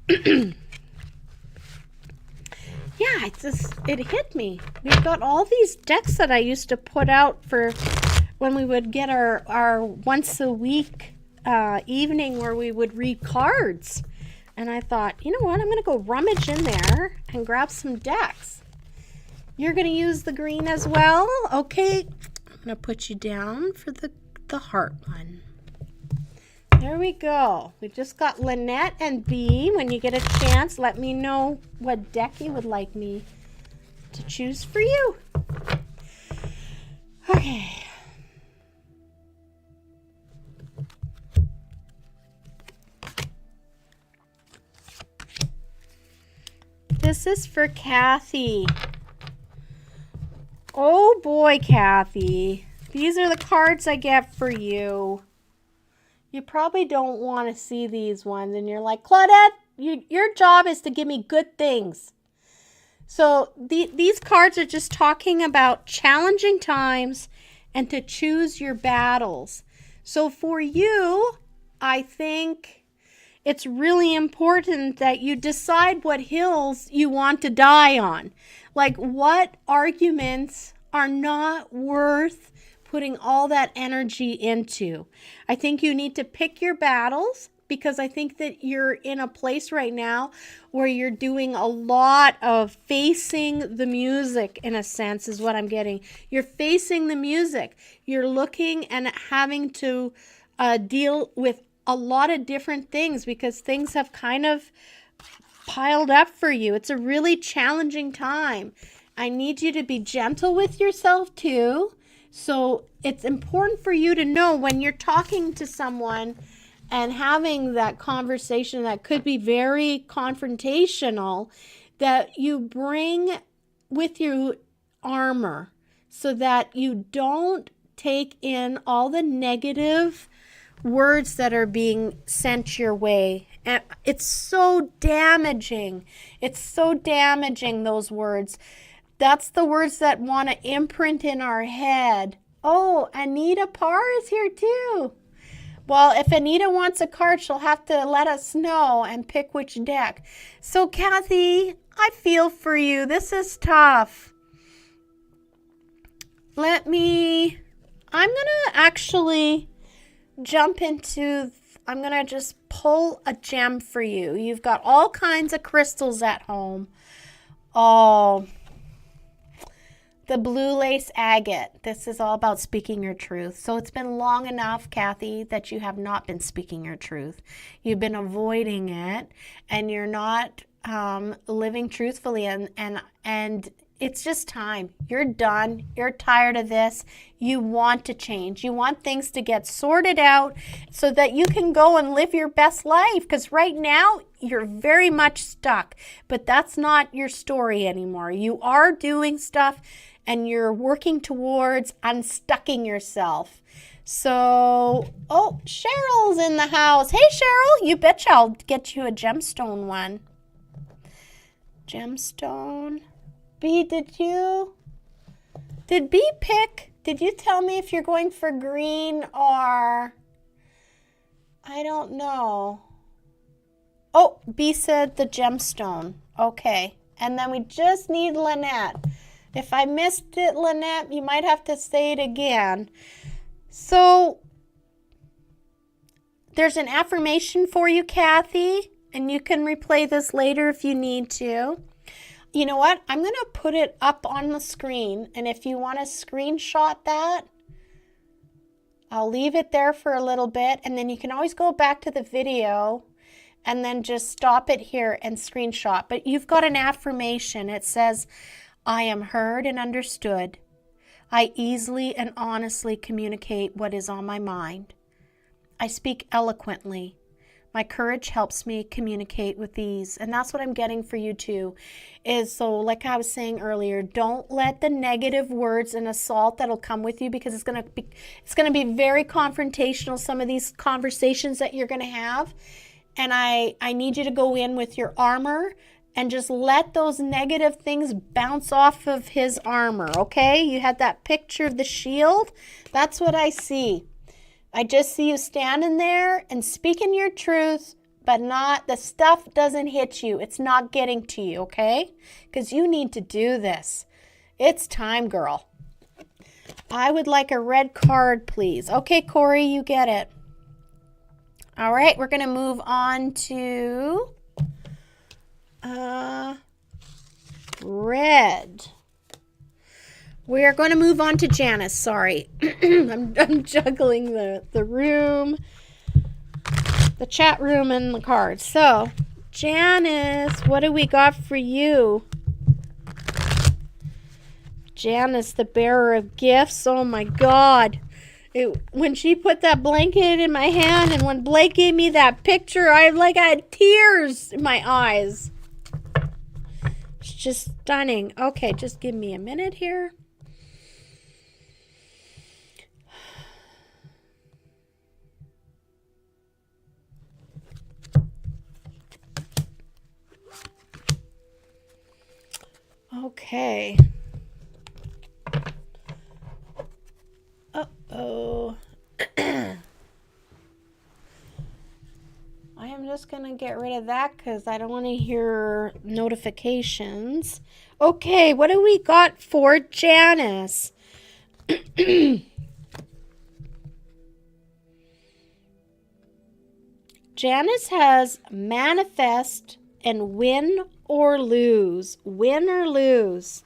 Yeah, it hit me. We've got all these decks that I used to put out for when we would get our once a week evening where we would read cards. And I thought, you know what, I'm going to go rummage in there and grab some decks. You're going to use the green as well? Okay, I'm going to put you down for the heart one. There we go. We just got Lynette and Bea. When you get a chance, let me know what deck you would like me to choose for you. Okay. This is for Kathy. Oh boy, Kathy. These are the cards I get for you. You probably don't want to see these ones, and you're like, Claudette, Your job is to give me good things. So these cards are just talking about challenging times and to choose your battles. So for you, I think it's really important that you decide what hills you want to die on. Like, what arguments are not worth putting all that energy into. I think you need to pick your battles, because I think that you're in a place right now where you're doing a lot of facing the music, in a sense, is what I'm getting. You're facing the music. You're looking and having to deal with a lot of different things, because things have kind of piled up for you. It's a really challenging time. I need you to be gentle with yourself too. So it's important for you to know when you're talking to someone and having that conversation that could be very confrontational, that you bring with you armor so that you don't take in all the negative words that are being sent your way. And it's so damaging. It's so damaging, those words. That's the words that want to imprint in our head. Oh, Anita Parr is here too. Well, if Anita wants a card, she'll have to let us know and pick which deck. So, Kathy, I feel for you. This is tough. I'm going to actually jump into, I'm going to just pull a gem for you. You've got all kinds of crystals at home. Oh, the blue lace agate. This is all about speaking your truth. So it's been long enough, Kathy, that you have not been speaking your truth. You've been avoiding it, and you're not living truthfully. And it's just time. You're done. You're tired of this. You want to change. You want things to get sorted out so that you can go and live your best life. Because right now, you're very much stuck. But that's not your story anymore. You are doing stuff, and you're working towards unstucking yourself. So, oh, Cheryl's in the house. Hey, Cheryl, you betcha I'll get you a gemstone one. Gemstone. B, did B pick? Did you tell me if you're going for green or, I don't know. Oh, B said the gemstone. Okay. And then we just need Lynette. If I missed it, Lynette, you might have to say it again. So there's an affirmation for you, Kathy, and you can replay this later if you need to. You know what? I'm going to put it up on the screen, and if you want to screenshot that, I'll leave it there for a little bit, and then you can always go back to the video and then just stop it here and screenshot. But you've got an affirmation. It says, I am heard and understood. I easily and honestly communicate what is on my mind. I speak eloquently. My courage helps me communicate with ease. And that's what I'm getting for you too. Is so, like I was saying earlier, don't let the negative words and assault that'll come with you, because it's gonna be very confrontational, some of these conversations that you're gonna have. And I need you to go in with your armor and just let those negative things bounce off of his armor, okay? You had that picture of the shield. That's what I see. I just see you standing there and speaking your truth, but the stuff doesn't hit you. It's not getting to you, okay? Because you need to do this. It's time, girl. I would like a red card, please. Okay, Corey, you get it. All right, we're going to move on to red. We are going to move on to Janice. Sorry. I'm juggling the room, the chat room, and the cards. So, Janice, what do we got for you? Janice, the bearer of gifts. Oh, my God. When she put that blanket in my hand and when Blake gave me that picture, I had tears in my eyes. It's just stunning. Okay, just give me a minute here. Okay. Uh-oh. I am just going to get rid of that because I don't want to hear notifications. Okay, what do we got for Janice? Janice has manifest and win or lose. Win or lose.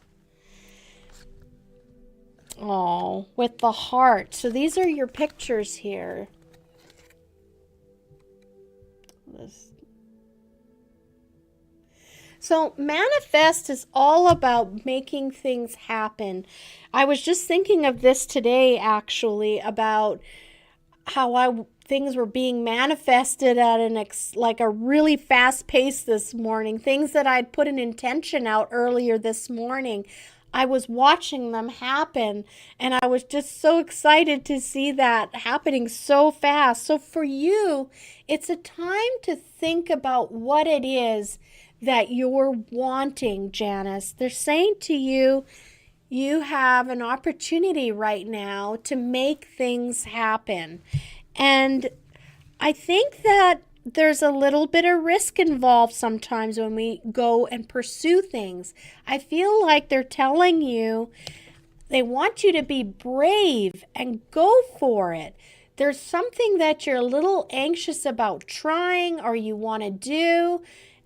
Oh, with the heart. So these are your pictures here. So manifest is all about making things happen. I was just thinking of this today, actually, about how things were being manifested at like a really fast pace this morning. Things that I'd put an intention out earlier this morning. I was watching them happen, and I was just so excited to see that happening so fast. So for you, it's a time to think about what it is that you're wanting, Janice. They're saying to you, you have an opportunity right now to make things happen. And I think that there's a little bit of risk involved sometimes when we go and pursue things. I feel like they're telling you they want you to be brave and go for it. There's something that you're a little anxious about trying or you want to do.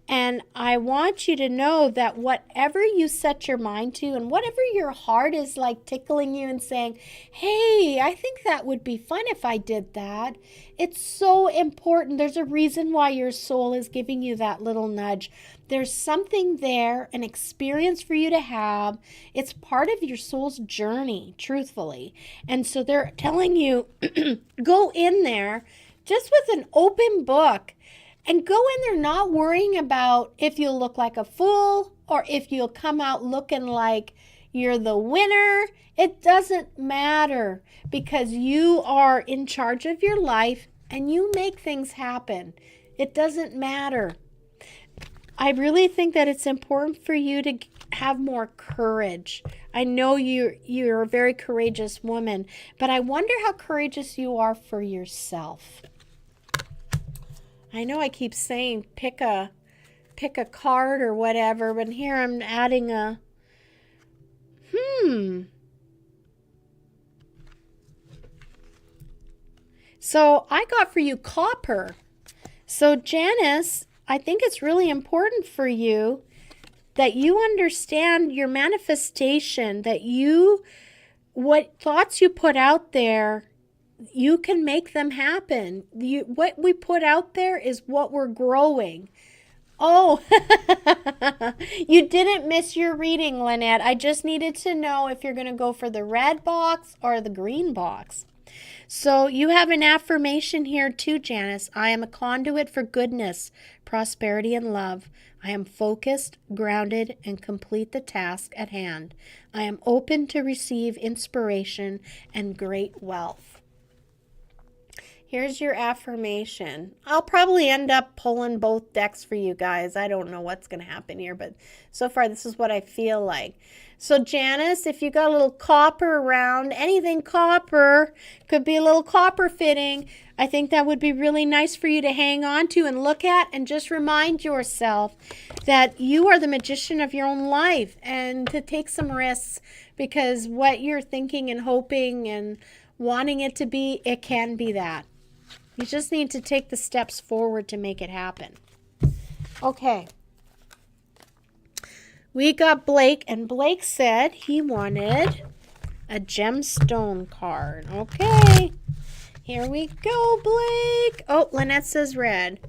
And I want you to know that whatever you set your mind to and whatever your heart is like tickling you and saying, hey, I think that would be fun if I did that. It's so important. There's a reason why your soul is giving you that little nudge. There's something there, an experience for you to have. It's part of your soul's journey, truthfully. And so they're telling you, go in there just with an open book. And go in there not worrying about if you'll look like a fool or if you'll come out looking like you're the winner. It doesn't matter because you are in charge of your life and you make things happen. It doesn't matter. I really think that it's important for you to have more courage. I know you're a very courageous woman, but I wonder how courageous you are for yourself. I know I keep saying pick a card or whatever, but here I'm adding a So I got for you copper. So Janice, I think it's really important for you that you understand your manifestation, that what thoughts you put out there, you can make them happen. What we put out there is what we're growing. Oh, you didn't miss your reading, Lynette. I just needed to know if you're going to go for the red box or the green box. So you have an affirmation here too, Janice. I am a conduit for goodness, prosperity, and love. I am focused, grounded, and complete the task at hand. I am open to receive inspiration and great wealth. Here's your affirmation. I'll probably end up pulling both decks for you guys. I don't know what's going to happen here, but so far this is what I feel like. So Janice, if you got a little copper around, anything copper, could be a little copper fitting, I think that would be really nice for you to hang on to and look at and just remind yourself that you are the magician of your own life and to take some risks because what you're thinking and hoping and wanting it to be, it can be that. You just need to take the steps forward to make it happen. Okay. We got Blake, and Blake said he wanted a gemstone card. Okay. Here we go, Blake. Oh, Lynette says red.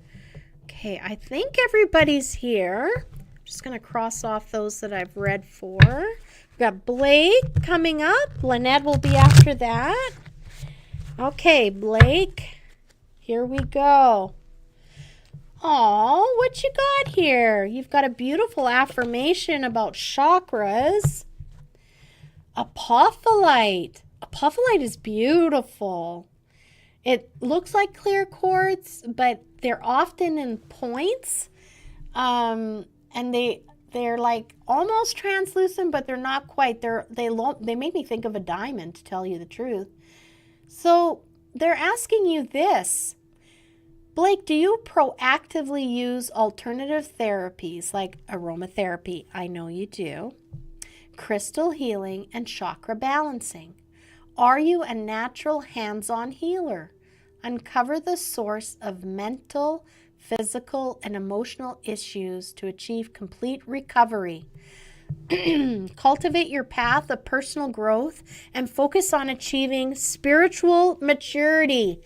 Okay, I think everybody's here. I'm just going to cross off those that I've read for. We've got Blake coming up. Lynette will be after that. Okay, Blake. Here we go. Oh, what you got here? You've got a beautiful affirmation about chakras. Apophyllite. Apophyllite is beautiful. It looks like clear quartz, but they're often in points. And They're like almost translucent, but they're not quite. They make me think of a diamond, to tell you the truth. So they're asking you this. Blake, do you proactively use alternative therapies like aromatherapy? I know you do. Crystal healing and chakra balancing. Are you a natural hands-on healer? Uncover the source of mental, physical, and emotional issues to achieve complete recovery. Cultivate your path of personal growth and focus on achieving spiritual maturity.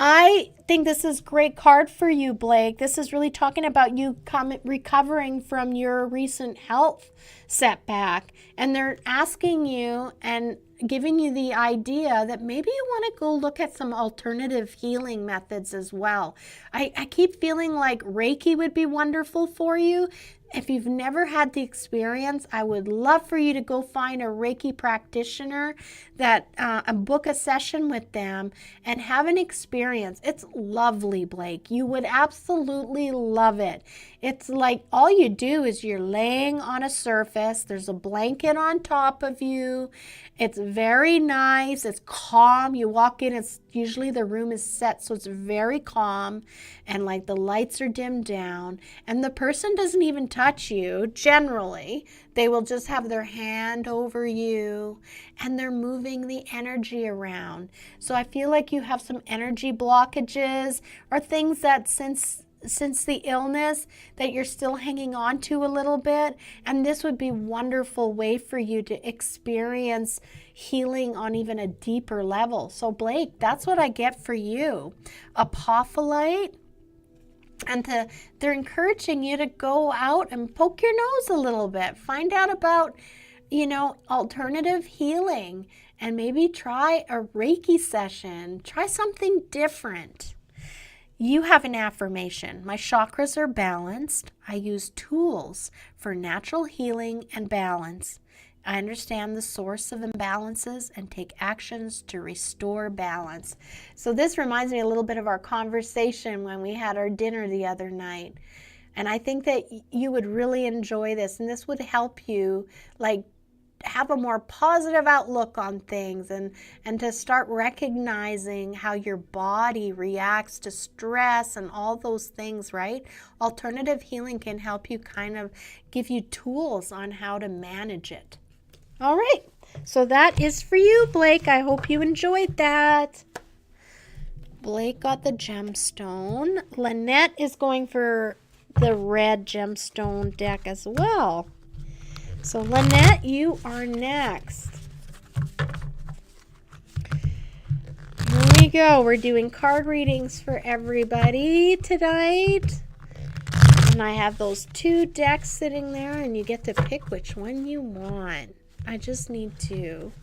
I think this is a great card for you, Blake. This is really talking about you recovering from your recent health setback. And they're asking you and giving you the idea that maybe you want to go look at some alternative healing methods as well. I keep feeling like Reiki would be wonderful for you. If you've never had the experience, I would love for you to go find a Reiki practitioner and book a session with them and have an experience. It's lovely, Blake. You would absolutely love it. It's like all you do is you're laying on a surface. There's a blanket on top of you. It's very nice. It's calm. You walk in, it's usually the room is set, so it's very calm, and like the lights are dimmed down, and the person doesn't even touch you. Generally, they will just have their hand over you, and they're moving the energy around. So I feel like you have some energy blockages or things that since the illness that you're still hanging on to a little bit, and this would be a wonderful way for you to experience healing on even a deeper level. So Blake, that's what I get for you. Apophyllite, and they're encouraging you to go out and poke your nose a little bit, find out about, alternative healing, and maybe try a Reiki session, try something different. You have an affirmation. My chakras are balanced. I use tools for natural healing and balance. I understand the source of imbalances and take actions to restore balance. So this reminds me a little bit of our conversation when we had our dinner the other night. And I think that you would really enjoy this, and this would help you have a more positive outlook on things and to start recognizing how your body reacts to stress and all those things, right? Alternative healing can help you kind of give you tools on how to manage it. All right, so that is for you, Blake. I hope you enjoyed that. Blake got the gemstone. Lynette is going for the red gemstone deck as well. So Lynette, you are next. Here we go. We're doing card readings for everybody tonight. And I have those 2 decks sitting there, and you get to pick which one you want. I just need to.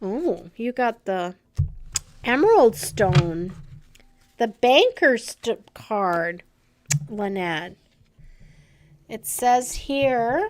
Oh, you got the Emerald Stone, the Banker's card, Lynette. It says here,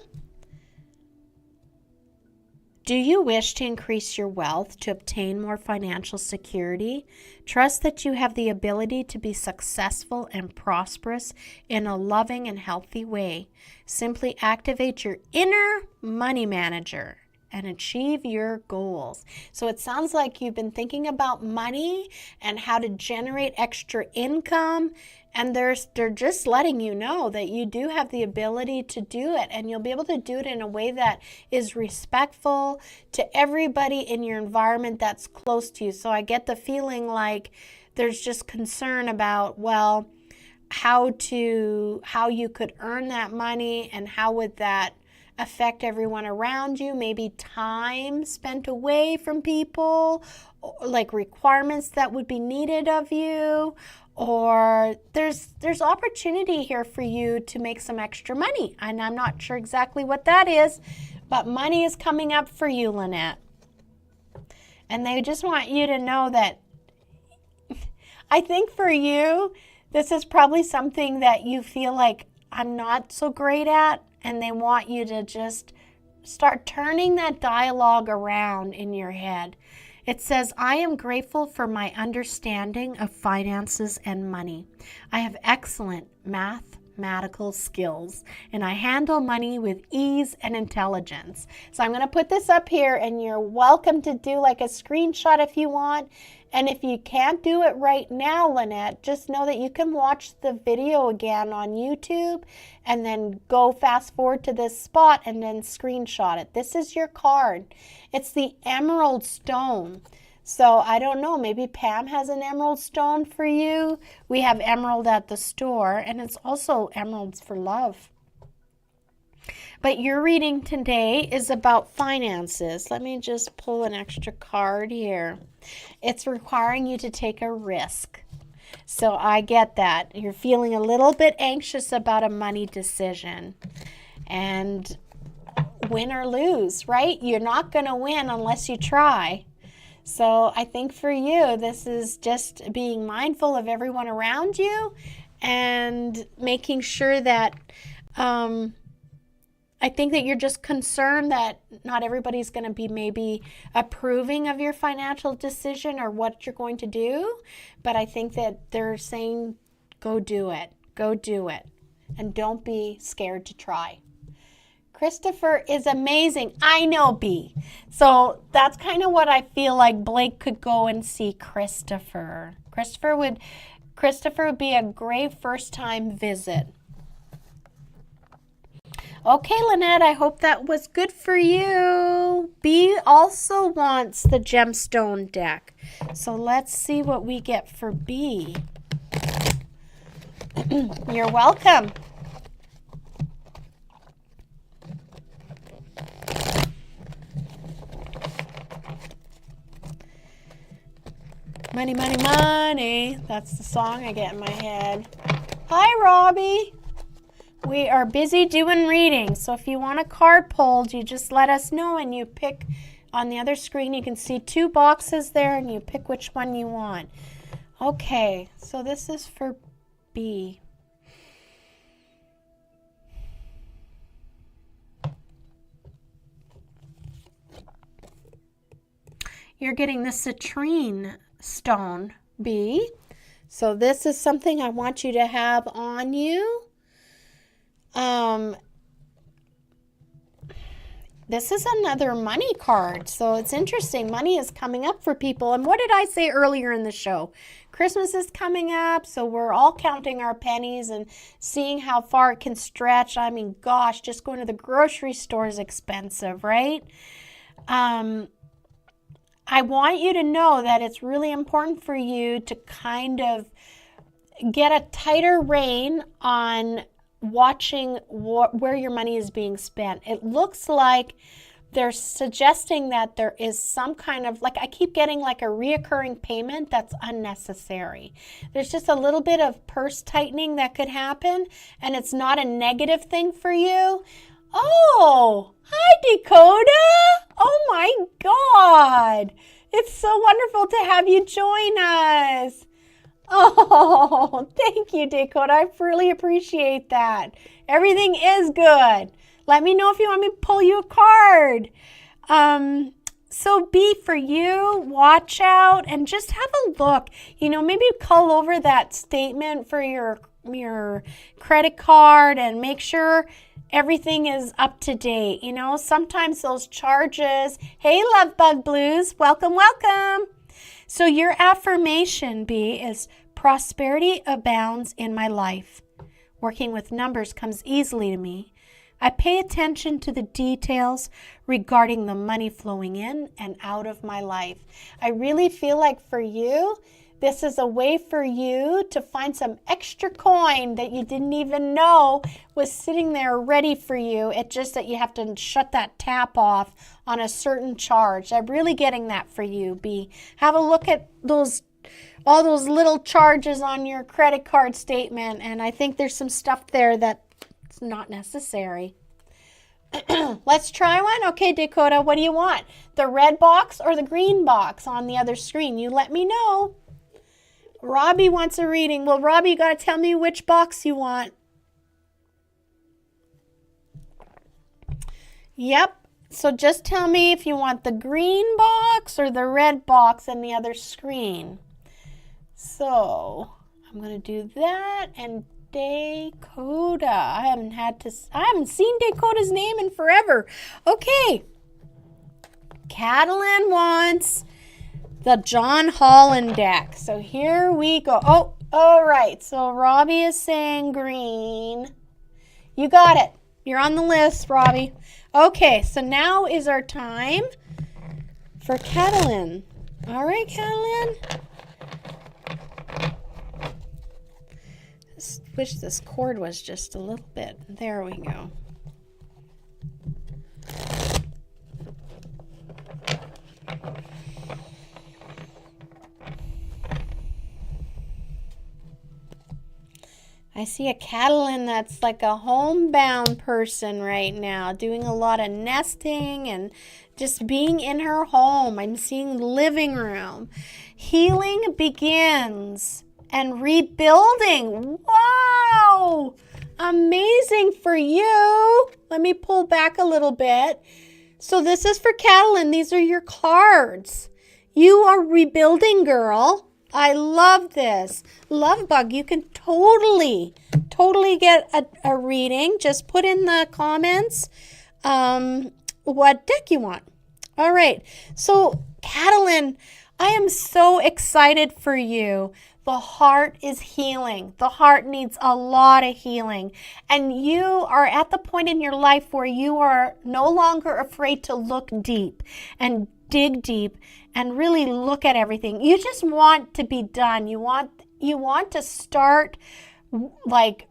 do you wish to increase your wealth to obtain more financial security? Trust that you have the ability to be successful and prosperous in a loving and healthy way. Simply activate your inner money manager and achieve your goals. So it sounds like you've been thinking about money and how to generate extra income, and they're just letting you know that you do have the ability to do it, and you'll be able to do it in a way that is respectful to everybody in your environment that's close to you. So I get the feeling like there's just concern about, well, how you could earn that money and how would that affect everyone around you, maybe time spent away from people, like requirements that would be needed of you, or there's opportunity here for you to make some extra money. And I'm not sure exactly what that is, but money is coming up for you, Lynette. And they just want you to know that I think for you, this is probably something that you feel like I'm not so great at, and they want you to just start turning that dialogue around in your head. It says, I am grateful for my understanding of finances and money. I have excellent mathematical skills, and I handle money with ease and intelligence. So I'm going to put this up here, and you're welcome to do like a screenshot if you want. And if you can't do it right now, Lynette, just know that you can watch the video again on YouTube and then go fast forward to this spot and then screenshot it. This is your card. It's the emerald stone. So I don't know, maybe Pam has an emerald stone for you. We have emerald at the store, and it's also emeralds for love. But your reading today is about finances. Let me just pull an extra card here. It's requiring you to take a risk. So I get that. You're feeling a little bit anxious about a money decision. And win or lose, right? You're not going to win unless you try. So I think for you, this is just being mindful of everyone around you and making sure that I think that you're just concerned that not everybody's going to be maybe approving of your financial decision or what you're going to do. But I think that they're saying, go do it. Go do it. And don't be scared to try. Christopher is amazing. I know, B. So that's kind of what I feel like Blake could go and see Christopher. Christopher would be a great first-time visit. Okay, Lynette, I hope that was good for you. B also wants the gemstone deck. So let's see what we get for B. You're welcome. Money, money, money. That's the song I get in my head. Hi, Robbie. We are busy doing readings, so if you want a card pulled, you just let us know and you pick on the other screen. You can see 2 boxes there and you pick which one you want. Okay, so this is for B. You're getting the citrine stone, B. So this is something I want you to have on you. This is another money card, so it's interesting. Money is coming up for people. And what did I say earlier in the show? Christmas is coming up, so we're all counting our pennies and seeing how far it can stretch. I mean, gosh, just going to the grocery store is expensive, right? I want you to know that it's really important for you to kind of get a tighter rein on watching where your money is being spent. It looks like they're suggesting that there is some kind of, like I keep getting like a reoccurring payment that's unnecessary. There's just a little bit of purse tightening that could happen, and it's not a negative thing for you. Oh, hi Dakota. Oh my God. It's so wonderful to have you join us. Oh, thank you, Dakota. I really appreciate that. Everything is good. Let me know if you want me to pull you a card. So B, for you, watch out and just have a look. You know, maybe cull over that statement for your credit card and make sure everything is up to date. You know, sometimes those charges. Hey, Love Bug Blues. Welcome, welcome. So your affirmation, B, is prosperity abounds in my life. Working with numbers comes easily to me. I pay attention to the details regarding the money flowing in and out of my life. I really feel like for you, this is a way for you to find some extra coin that you didn't even know was sitting there ready for you. It's just that you have to shut that tap off on a certain charge. I'm really getting that for you, B. Have a look at all those little charges on your credit card statement, and I think there's some stuff there that's not necessary. Let's try one. Okay, Dakota, what do you want? The red box or the green box on the other screen? You let me know. Robbie wants a reading. Well, Robbie, you got to tell me which box you want. Yep, So just tell me if you want the green box or the red box in the other screen. So I'm going to do that, and Dakota. I haven't seen Dakota's name in forever. Okay. Catalin wants the John Holland deck. So here we go. Oh, all right. So Robbie is saying green. You got it. You're on the list, Robbie. Okay, so now is our time for Catalin. All right, Catalin. Wish this cord was just a little bit. There we go. I see a Catalin that's like a homebound person right now, doing a lot of nesting and just being in her home. I'm seeing living room. Healing begins and rebuilding. Wow! Amazing for you. Let me pull back a little bit. So this is for Catalin. These are your cards. You are rebuilding, girl. I love this. Love bug, you can totally get a reading. Just put in the comments what deck you want. All right. So, Catalin, I am so excited for you. The heart is healing. The heart needs a lot of healing. And you are at the point in your life where you are no longer afraid to look deep and dig deep and really look at everything. You just want to be done. You want to start, like,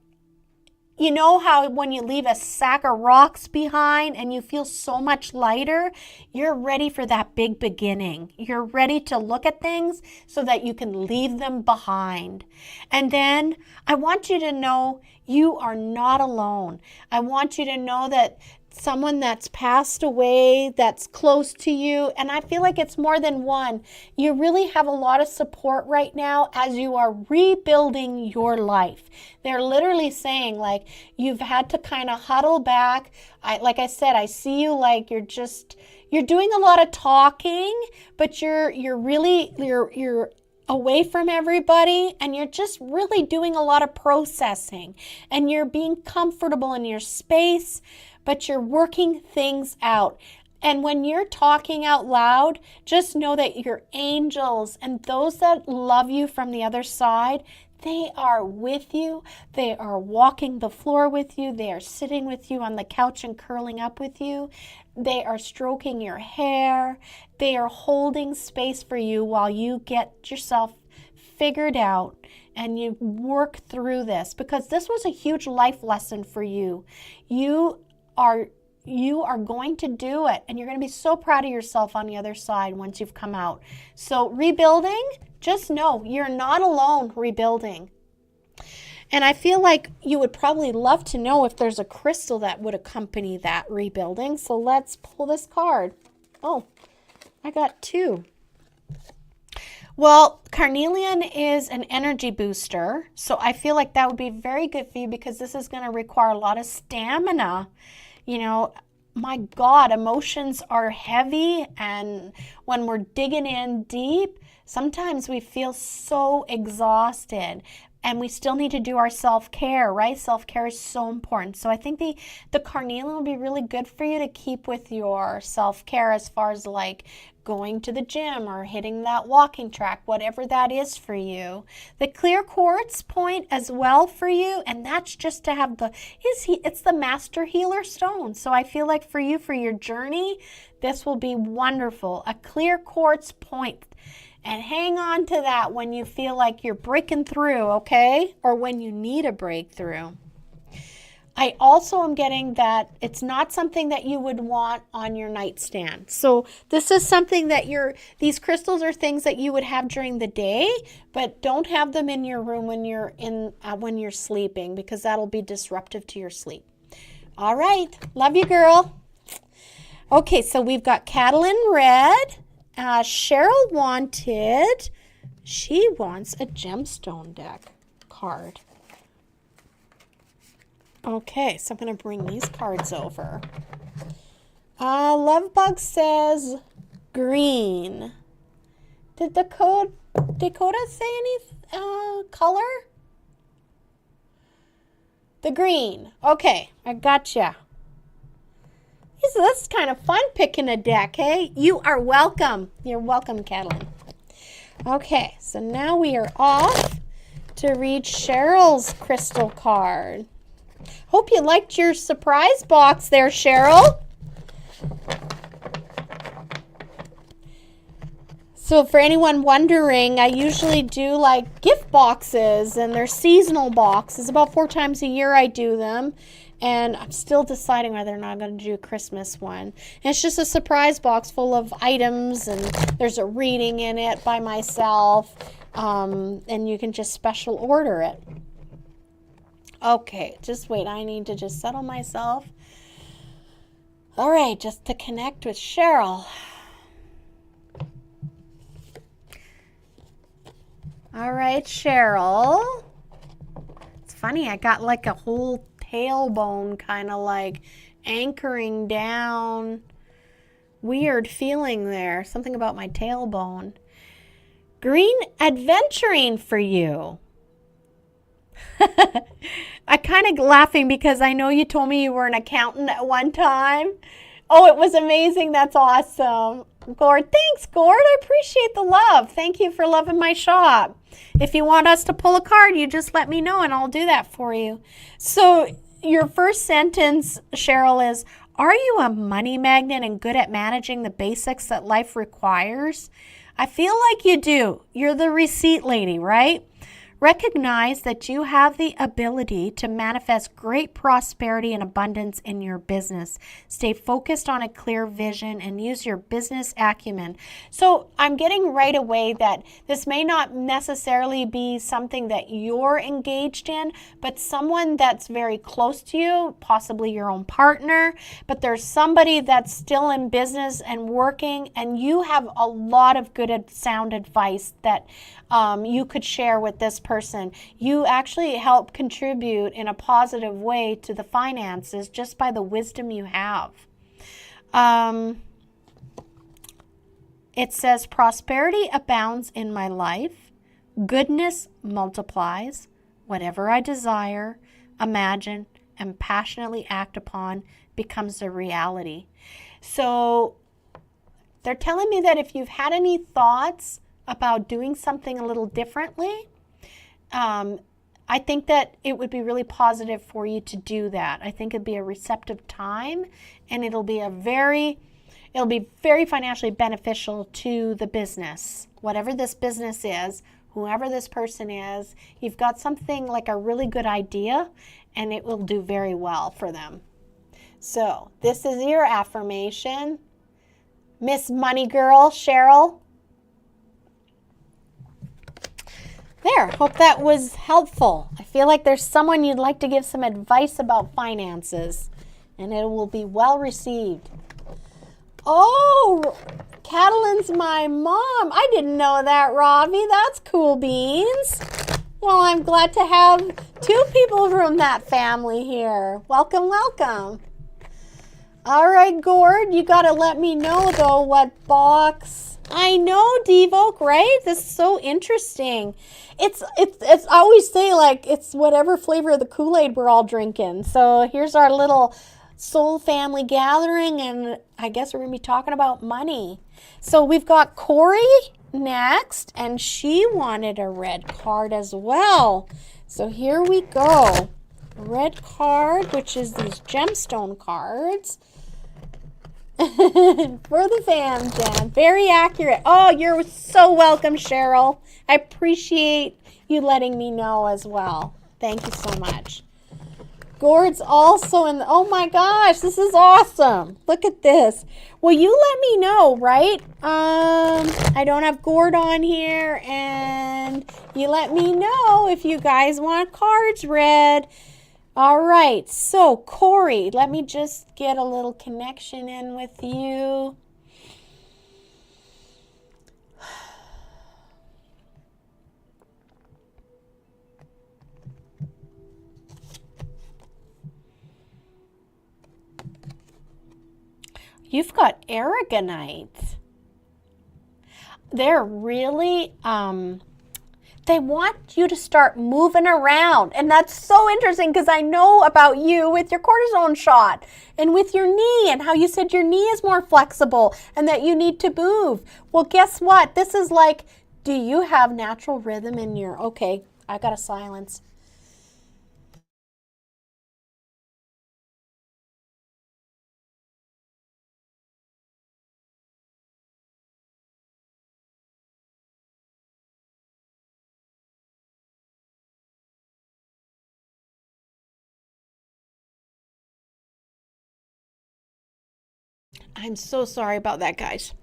you know how when you leave a sack of rocks behind and you feel so much lighter? You're ready for that big beginning. You're ready to look at things so that you can leave them behind. And then I want you to know you are not alone. I want you to know that someone that's passed away, that's close to you, and I feel like it's more than one. You really have a lot of support right now as you are rebuilding your life. They're literally saying, like, you've had to kind of huddle back. Like I said, I see you like you're doing a lot of talking, but you're away from everybody, and you're just really doing a lot of processing, and you're being comfortable in your space, but you're working things out. And when you're talking out loud, just know that your angels and those that love you from the other side, they are with you. They are walking the floor with you. They are sitting with you on the couch and curling up with you. They are stroking your hair. They are holding space for you while you get yourself figured out and you work through this, because this was a huge life lesson for you. You are going to do it, and you're going to be so proud of yourself on the other side once you've come out. So rebuilding, just know you're not alone rebuilding. And I feel like you would probably love to know if there's a crystal that would accompany that rebuilding. So let's pull this card. Oh, I got two. Well, carnelian is an energy booster. So I feel like that would be very good for you, because this is going to require a lot of stamina. You know, my God, emotions are heavy, and when we're digging in deep, sometimes we feel so exhausted, and we still need to do our self-care, right? Self-care is so important. So I think the carnelian will be really good for you to keep with your self-care, as far as like going to the gym or hitting that walking track, whatever that is for you. The clear quartz point as well for you, and that's just to have it's the master healer stone. So I feel like for you, for your journey, this will be wonderful. A clear quartz point. And hang on to that when you feel like you're breaking through, okay? Or when you need a breakthrough. I also am getting that it's not something that you would want on your nightstand. So this is something that these crystals are things that you would have during the day, but don't have them in your room when you're sleeping, because that'll be disruptive to your sleep. All right. Love you, girl. Okay, so we've got Catalin red. Cheryl she wants a gemstone deck card. Okay, so I'm going to bring these cards over. Lovebug says green. Did Dakota say any color? The green. Okay, I gotcha. So that's kind of fun picking a deck, hey? You are welcome. You're welcome, Catalin. Okay, so now we are off to read Cheryl's crystal card. Hope you liked your surprise box there, Cheryl. So for anyone wondering, I usually do like gift boxes, and they're seasonal boxes. About 4 times a year I do them. And I'm still deciding whether or not I'm going to do a Christmas one. And it's just a surprise box full of items, and there's a reading in it by myself. And you can just special order it. Okay, just wait. I need to just settle myself. All right, just to connect with Cheryl. All right, Cheryl. It's funny, I got like a whole tailbone kind of like anchoring down. Weird feeling there. Something about my tailbone. Green adventuring for you. I kind of laughing because I know you told me you were an accountant at one time. Oh, it was amazing. That's awesome. Gord, thanks, Gord. I appreciate the love. Thank you for loving my shop. If you want us to pull a card, you just let me know and I'll do that for you. So your first sentence, Cheryl, is, are you a money magnet and good at managing the basics that life requires? I feel like you do. You're the receipt lady, right? Recognize that you have the ability to manifest great prosperity and abundance in your business. Stay focused on a clear vision and use your business acumen. So I'm getting right away that this may not necessarily be something that you're engaged in, but someone that's very close to you, possibly your own partner, but there's somebody that's still in business and working, and you have a lot of good sound advice that you could share with this person. You actually help contribute in a positive way to the finances just by the wisdom you have. It says, prosperity abounds in my life. Goodness multiplies. Whatever I desire, imagine, and passionately act upon becomes a reality. So they're telling me that if you've had any thoughts about doing something a little differently, I think that it would be really positive for you to do that. I think it'd be a receptive time, and it'll be very financially beneficial to the business. Whatever this business is, whoever this person is, you've got something like a really good idea, and it will do very well for them. So this is your affirmation. Miss Money Girl, Cheryl. There, hope that was helpful. I feel like there's someone you'd like to give some advice about finances, and it will be well received. Oh, Catalin's my mom. I didn't know that, Ravi. That's cool beans. Well, I'm glad to have 2 people from that family here. Welcome, welcome. All right, Gord, you got to let me know, though, what box. I know, Devoke, right? This is so interesting. It's I always say, like, it's whatever flavor of the Kool-Aid we're all drinking. So here's our little soul family gathering, and I guess we're going to be talking about money. So we've got Corey next, and she wanted a red card as well. So here we go. Red card, which is these gemstone cards. For the fans, Dan. Very accurate. Oh, you're so welcome, Cheryl. I appreciate you letting me know as well. Thank you so much. Gord's also in the, oh my gosh, this is awesome. Look at this. Well, you let me know, right? I don't have Gord on here, and you let me know if you guys want cards read. All right, so Corey, let me just get a little connection in with you. You've got aragonite. They're really, they want you to start moving around. And that's so interesting because I know about you with your cortisone shot and with your knee and how you said your knee is more flexible and that you need to move. Well, guess what? This is like, do you have natural rhythm in your, okay, I got to silence. I'm so sorry about that, guys.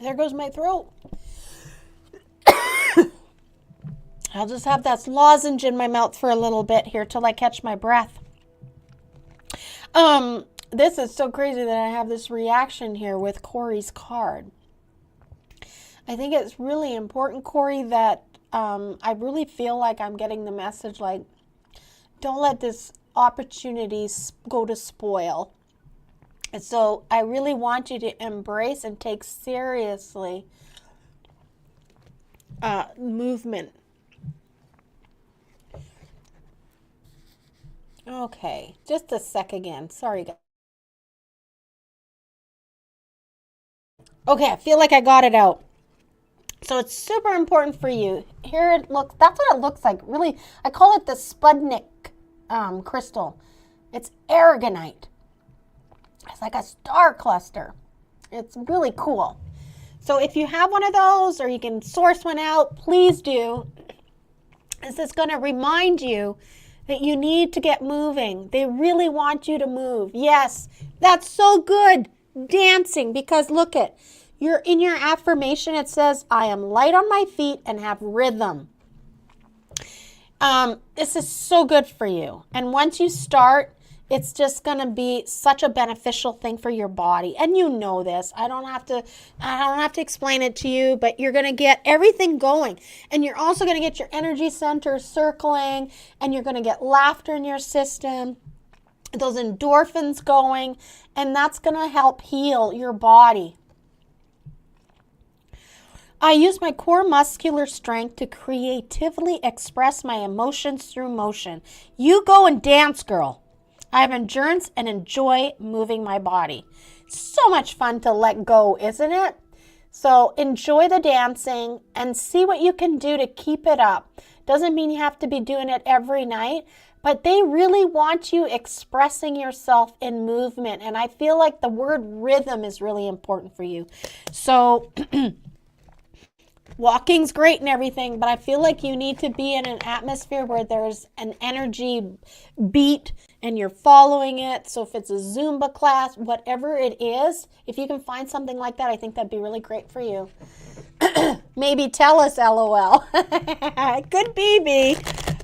There goes my throat. I'll just have that lozenge in my mouth for a little bit here till I catch my breath. This is so crazy that I have this reaction here with Corey's card. I think it's really important, Corey, that I really feel like I'm getting the message like, don't let this opportunity go to spoil. And so I really want you to embrace and take seriously movement. Okay, just a sec again. Sorry, guys. Okay, I feel like I got it out. So it's super important for you. Here it looks, that's what it looks like. Really, I call it the Sputnik crystal. It's aragonite. It's like a star cluster. It's really cool. So if you have one of those or you can source one out, please do. This is going to remind you that you need to get moving. They really want you to move. Yes, that's so good. Dancing, because look at, you're in your affirmation, it says, I am light on my feet and have rhythm. This is so good for you. And once you start, it's just going to be such a beneficial thing for your body. And you know this. I don't have to explain it to you, but you're going to get everything going. And you're also going to get your energy centers circling, and you're going to get laughter in your system, those endorphins going, and that's going to help heal your body. I use my core muscular strength to creatively express my emotions through motion. You go and dance, girl. I have endurance and enjoy moving my body. So much fun to let go, isn't it? So enjoy the dancing and see what you can do to keep it up. Doesn't mean you have to be doing it every night, but they really want you expressing yourself in movement. And I feel like the word rhythm is really important for you. So walking's great and everything, but I feel like you need to be in an atmosphere where there's an energy beat and you're following it. So if it's a Zumba class, whatever it is, if you can find something like that, I think that'd be really great for you. Maybe tell us, LOL. Could be me.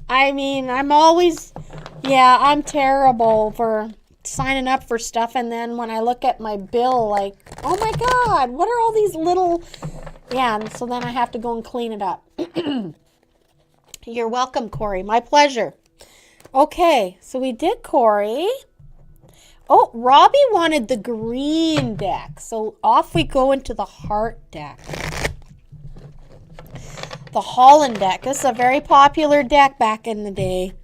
I mean, I'm terrible for signing up for stuff. And then when I look at my bill, like, oh my God, what are all these little... Yeah, and so then I have to go and clean it up. You're welcome, Corey. My pleasure. Okay, so we did Corey. Oh, Robbie wanted the green deck. So off we go into the heart deck. The Holland deck. This is a very popular deck back in the day.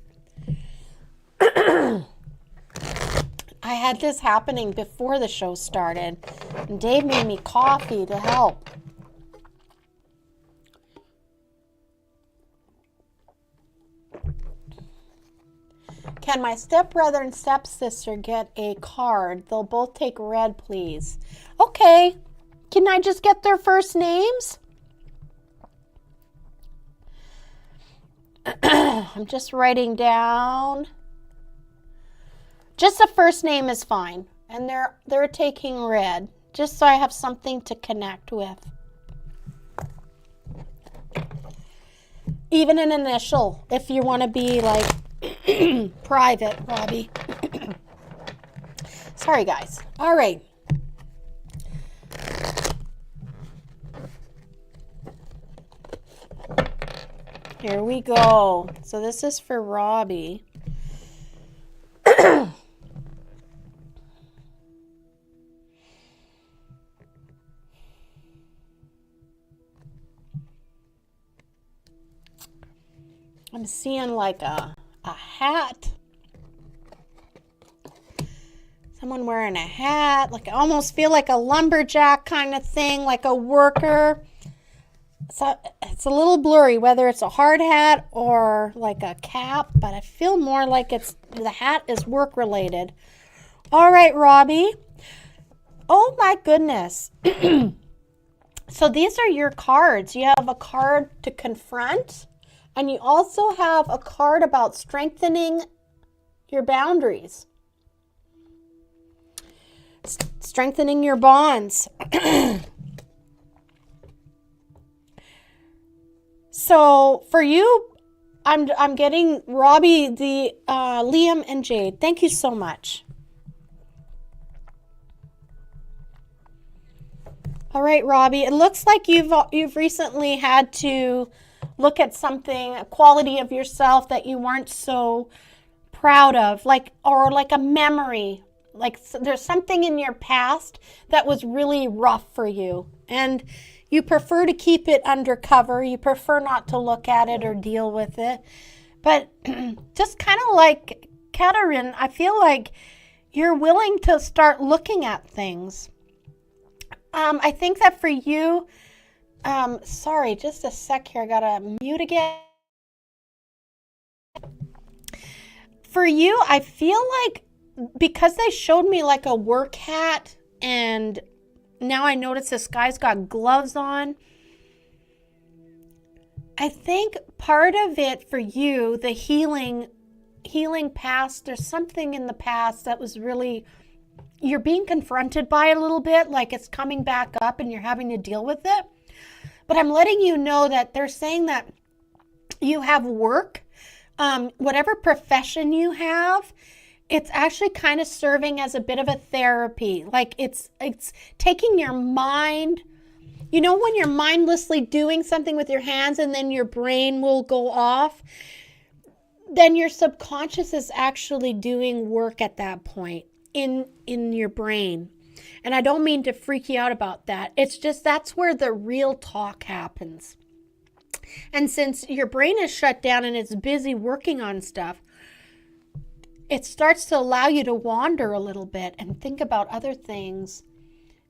I had this happening before the show started. And Dave made me coffee to help. Can my stepbrother and stepsister get a card? They'll both take red, please. Okay. Can I just get their first names? I'm just writing down. Just the first name is fine. And they're taking red. Just so I have something to connect with. Even an initial, if you want to be like private, Robbie. Sorry, guys. All right. Here we go. So this is for Robbie. I'm seeing like a hat. Someone wearing a hat, like I almost feel like a lumberjack kind of thing, like a worker. So it's a little blurry whether it's a hard hat or like a cap, but I feel more like the hat is work related. All right, Robbie. Oh my goodness. So these are your cards. You have a card to confront, and you also have a card about strengthening your boundaries. Strengthening your bonds. So for you, I'm getting Robbie, the Liam, and Jade. Thank you so much. All right, Robbie. It looks like you've recently had to look at something, a quality of yourself that you weren't so proud of, or like a memory. Like there's something in your past that was really rough for you, and you prefer to keep it undercover. You prefer not to look at it or deal with it. But just kind of like Katerin, I feel like you're willing to start looking at things. I think that for you, sorry, just a sec here. I gotta mute again. For you, I feel like because they showed me like a work hat, and now I notice this guy's got gloves on. I think part of it for you, the healing past, there's something in the past that was really, you're being confronted by a little bit, like it's coming back up and you're having to deal with it. But I'm letting you know that they're saying that you have work, whatever profession you have, it's actually kind of serving as a bit of a therapy. Like it's taking your mind, you know, when you're mindlessly doing something with your hands and then your brain will go off, then your subconscious is actually doing work at that point in your brain. And I don't mean to freak you out about that. It's just that's where the real talk happens. And since your brain is shut down and it's busy working on stuff, it starts to allow you to wander a little bit and think about other things,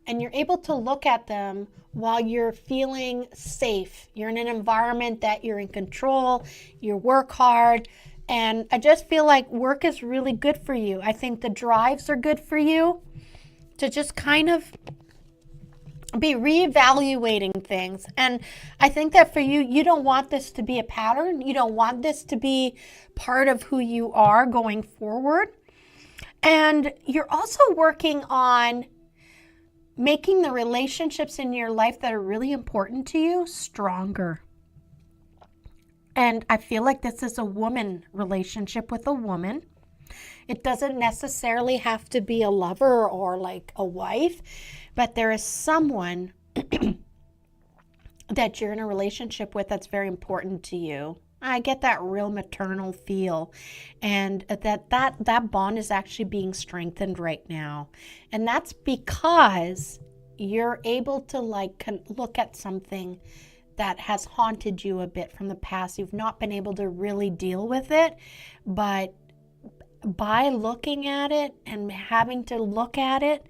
and you're able to look at them while you're feeling safe. You're in an environment that you're in control, you work hard, and I just feel like work is really good for you. I think the drives are good for you to just kind of be reevaluating things. And I think that for you, you don't want this to be a pattern. You don't want this to be part of who you are going forward. And you're also working on making the relationships in your life that are really important to you stronger. And I feel like this is a woman relationship with a woman. It doesn't necessarily have to be a lover or like a wife, but there is someone that you're in a relationship with that's very important to you. I get that real maternal feel, and that bond is actually being strengthened right now. And that's because you're able to look at something that has haunted you a bit from the past. You've not been able to really deal with it, but by looking at it and having to look at it,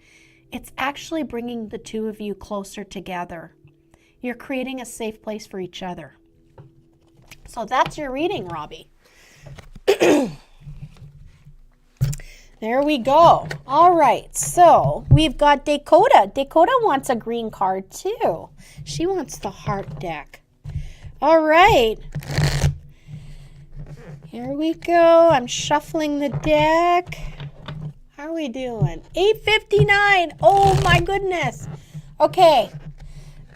it's actually bringing the two of you closer together. You're creating a safe place for each other. So that's your reading, Robbie. There we go. All right, so we've got Dakota. Dakota wants a green card too. She wants the heart deck. All right. Here we go. I'm shuffling the deck. How are we doing? 8:59. Oh my goodness. Okay.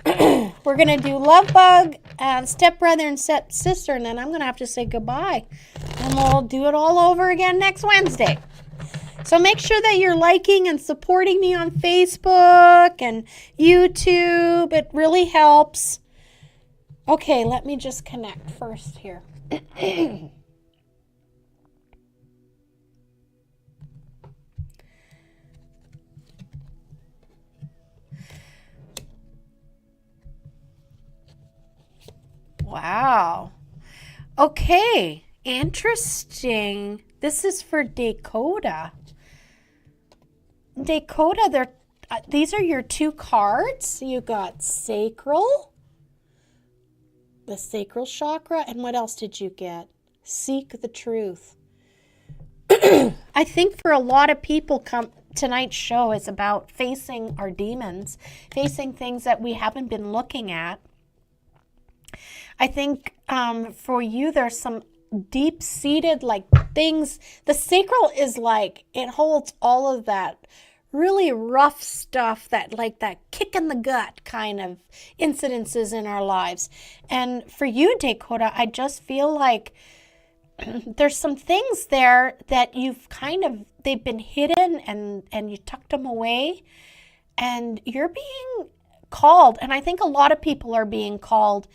We're going to do Love Bug and Stepbrother and Stepsister, and then I'm going to have to say goodbye. And we'll do it all over again next Wednesday. So make sure that you're liking and supporting me on Facebook and YouTube. It really helps. Okay, let me just connect first here. Wow. Okay, interesting. This is for Dakota. Dakota, these are your 2 cards. You got sacral, the sacral chakra, and what else did you get? Seek the truth. I think for a lot of people, tonight's show is about facing our demons, facing things that we haven't been looking at. I think for you, there's some deep-seated things. The sacral is it holds all of that really rough stuff, that kick in the gut kind of incidences in our lives. And for you, Dakota, I just feel like there's some things there that they've been hidden and you tucked them away, and you're being called. And I think a lot of people are being called,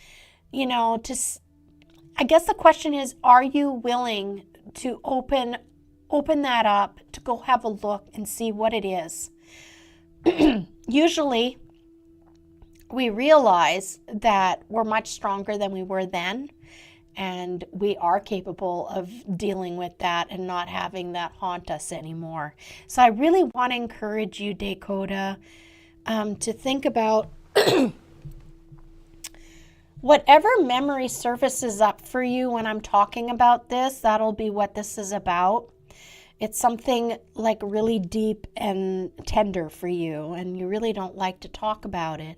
I guess the question is, are you willing to open that up, to go have a look and see what it is? Usually we realize that we're much stronger than we were then, and we are capable of dealing with that and not having that haunt us anymore. So I really want to encourage you, Dakota, to think about whatever memory surfaces up for you when I'm talking about this. That'll be what this is about. It's something really deep and tender for you, and you really don't like to talk about it.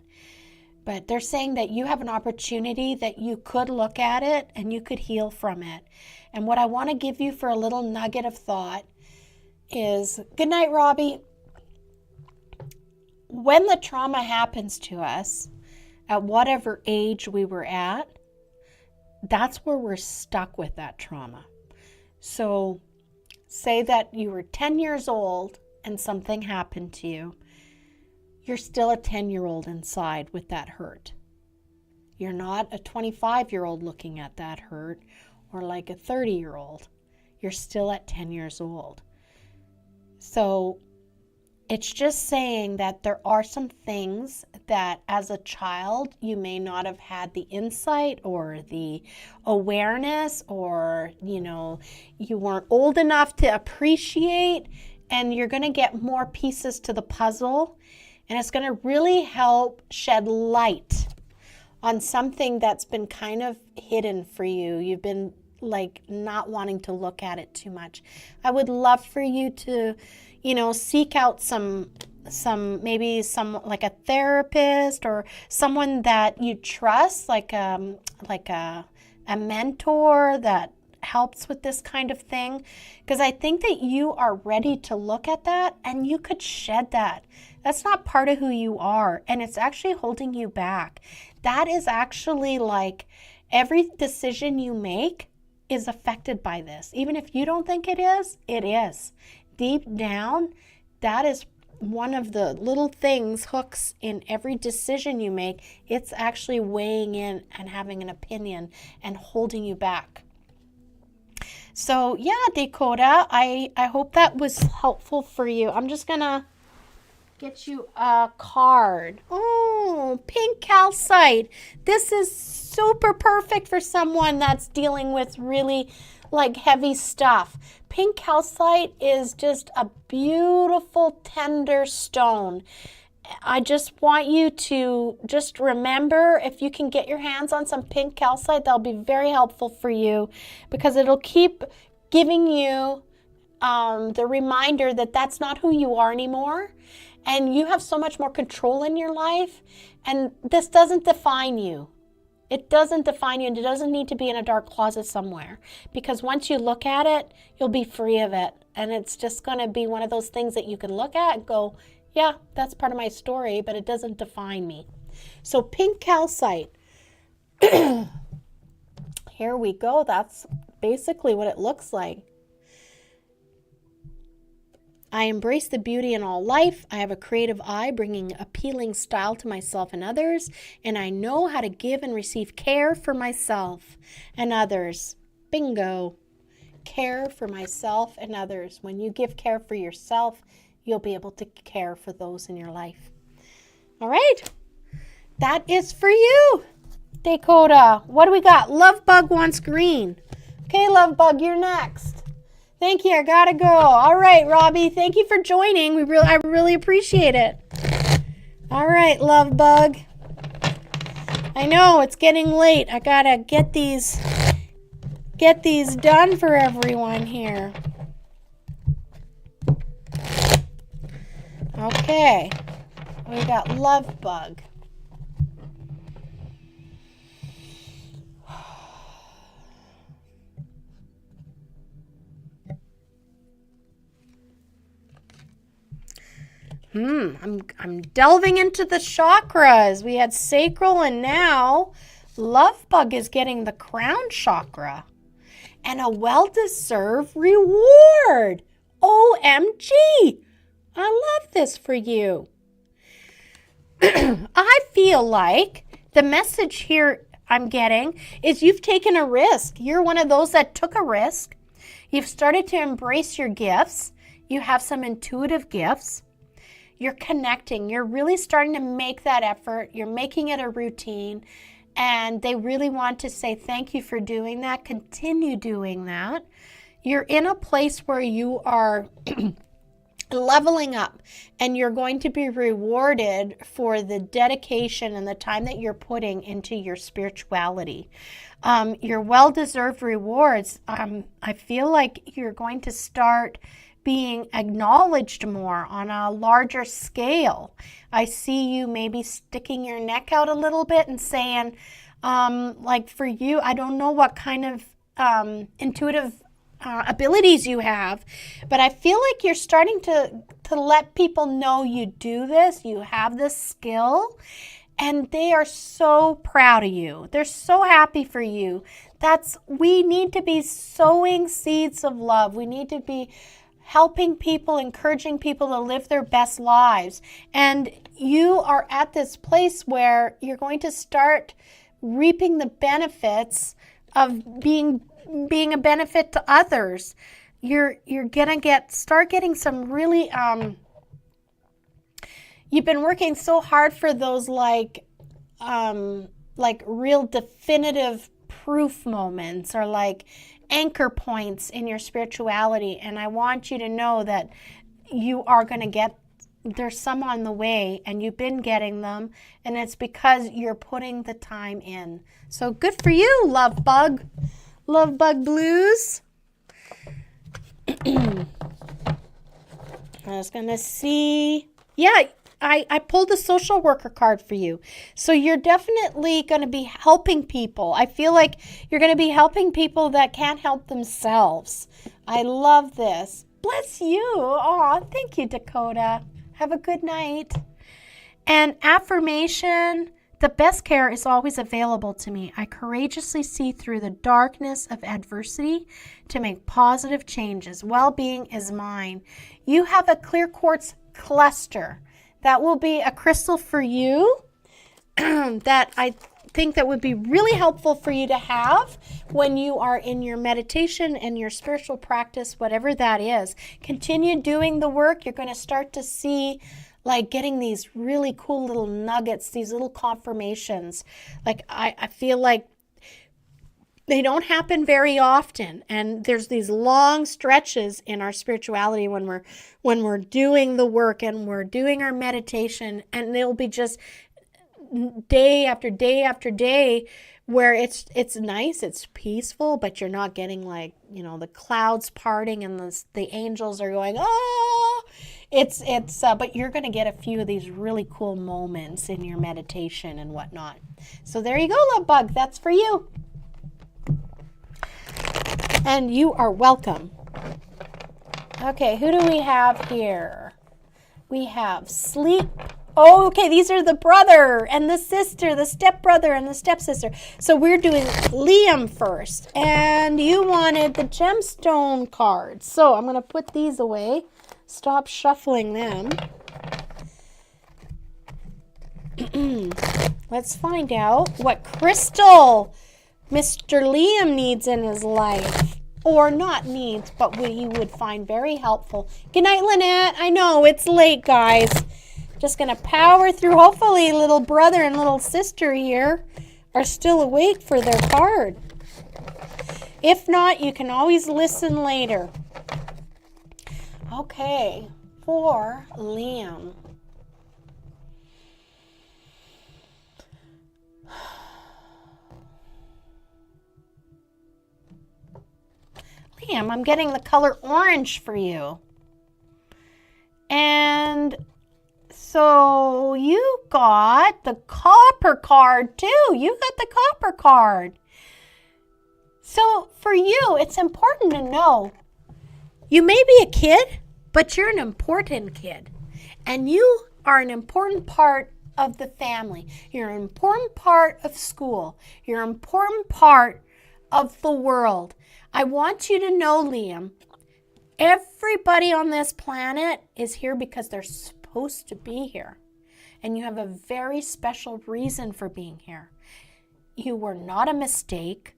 But they're saying that you have an opportunity that you could look at it and you could heal from it. And what I want to give you for a little nugget of thought is, good night, Robbie. When the trauma happens to us, at whatever age we were at, that's where we're stuck with that trauma. So say that you were 10 years old and something happened to you. You're still a 10-year-old inside with that hurt. You're not a 25-year-old looking at that hurt, or a 30-year-old. You're still at 10 years old. So it's just saying that there are some things that as a child you may not have had the insight or the awareness, or you weren't old enough to appreciate, and you're going to get more pieces to the puzzle, and it's going to really help shed light on something that's been kind of hidden for you. You've been not wanting to look at it too much. I would love for you to seek out some a therapist or someone that you trust, like a mentor that helps with this kind of thing, because I think that you are ready to look at that and you could shed that. That's not part of who you are, and it's actually holding you back. That is actually every decision you make is affected by this. Even if you don't think it is, it is. Deep down, that is one of the little things, hooks in every decision you make. It's actually weighing in and having an opinion and holding you back. So yeah, Dakota, I hope that was helpful for you. I'm just gonna get you a card. Oh, pink calcite. This is super perfect for someone that's dealing with really heavy stuff. Pink calcite is just a beautiful, tender stone. I just want you to just remember, if you can get your hands on some pink calcite, that'll be very helpful for you, because it'll keep giving you the reminder that that's not who you are anymore, and you have so much more control in your life, and this doesn't define you. It doesn't define you, and it doesn't need to be in a dark closet somewhere, because once you look at it, you'll be free of it, and it's just going to be one of those things that you can look at and go, yeah, that's part of my story, but it doesn't define me. So pink calcite. Here we go. That's basically what it looks like. I embrace the beauty in all life. I have a creative eye, bringing appealing style to myself and others, and I know how to give and receive care for myself and others. Bingo. Care for myself and others. When you give care for yourself, you'll be able to care for those in your life. All right. That is for you, Dakota. What do we got? Love Bug wants green. Okay, Love Bug, you're next. Thank you. I gotta go. All right, Robbie. Thank you for joining. I really appreciate it. All right, Love Bug. I know it's getting late. I gotta get these done for everyone here. Okay. We got Love Bug. I'm delving into the chakras. We had sacral and now Love Bug is getting the crown chakra. And a well-deserved reward. OMG. I love this for you. I feel like the message here I'm getting is you've taken a risk. You're one of those that took a risk. You've started to embrace your gifts. You have some intuitive gifts. You're connecting. You're really starting to make that effort. You're making it a routine. And they really want to say thank you for doing that. Continue doing that. You're in a place where you are leveling up, and you're going to be rewarded for the dedication and the time that you're putting into your spirituality. Your well-deserved rewards, I feel like you're going to start being acknowledged more on a larger scale. I see you maybe sticking your neck out a little bit and saying, like for you, I don't know what kind of intuitive abilities you have, but I feel like you're starting to let people know you do this, you have this skill, and they are so proud of you. They're so happy for you. We need to be sowing seeds of love. We need to be helping people, encouraging people to live their best lives. And you are at this place where you're going to start reaping the benefits of being a benefit to others. You're gonna start getting some really you've been working so hard for those like real definitive proof moments or like anchor points in your spirituality, and I want you to know that you are going to get, there's some on the way, and you've been getting them, and it's because you're putting the time in. So good for you, Love Bug. Love Bug Blues. I was going to see. Yeah, I pulled a social worker card for you. So you're definitely going to be helping people. I feel like you're going to be helping people that can't help themselves. I love this. Bless you. Aw, thank you, Dakota. Have a good night. And affirmation, the best care is always available to me. I courageously see through the darkness of adversity to make positive changes. Well-being is mine. You have a clear quartz cluster. That will be a crystal for you that I think that would be really helpful for you to have when you are in your meditation and your spiritual practice, whatever that is. Continue doing the work. You're going to start to see like getting these really cool little nuggets, these little confirmations. Like I feel like they don't happen very often, and there's these long stretches in our spirituality when we're doing the work and we're doing our meditation, and it'll be just day after day after day where it's nice, it's peaceful, but you're not getting like, you know, the clouds parting and the angels are going, oh, but you're going to get a few of these really cool moments in your meditation and whatnot. So there you go, Love Bug. That's for you. And you are welcome. Okay, who do we have here? We have Sleep. Oh, okay, these are the brother and the sister, the stepbrother and the stepsister. So we're doing Liam first. And you wanted the gemstone cards. So I'm going to put these away. Stop shuffling them. Let's find out what crystal Mr. Liam needs in his life. Or not needs, but he would find very helpful. Good night, Lynette. I know, it's late, guys. Just going to power through. Hopefully, little brother and little sister here are still awake for their card. If not, you can always listen later. Okay, for Liam. Liam, I'm getting the color orange for you. And so you got the copper card too. You got the copper card. So for you, it's important to know you may be a kid, but you're an important kid. And you are an important part of the family. You're an important part of school. You're an important part of the world. I want you to know, Liam, everybody on this planet is here because they're supposed to be here. And you have a very special reason for being here. You were not a mistake.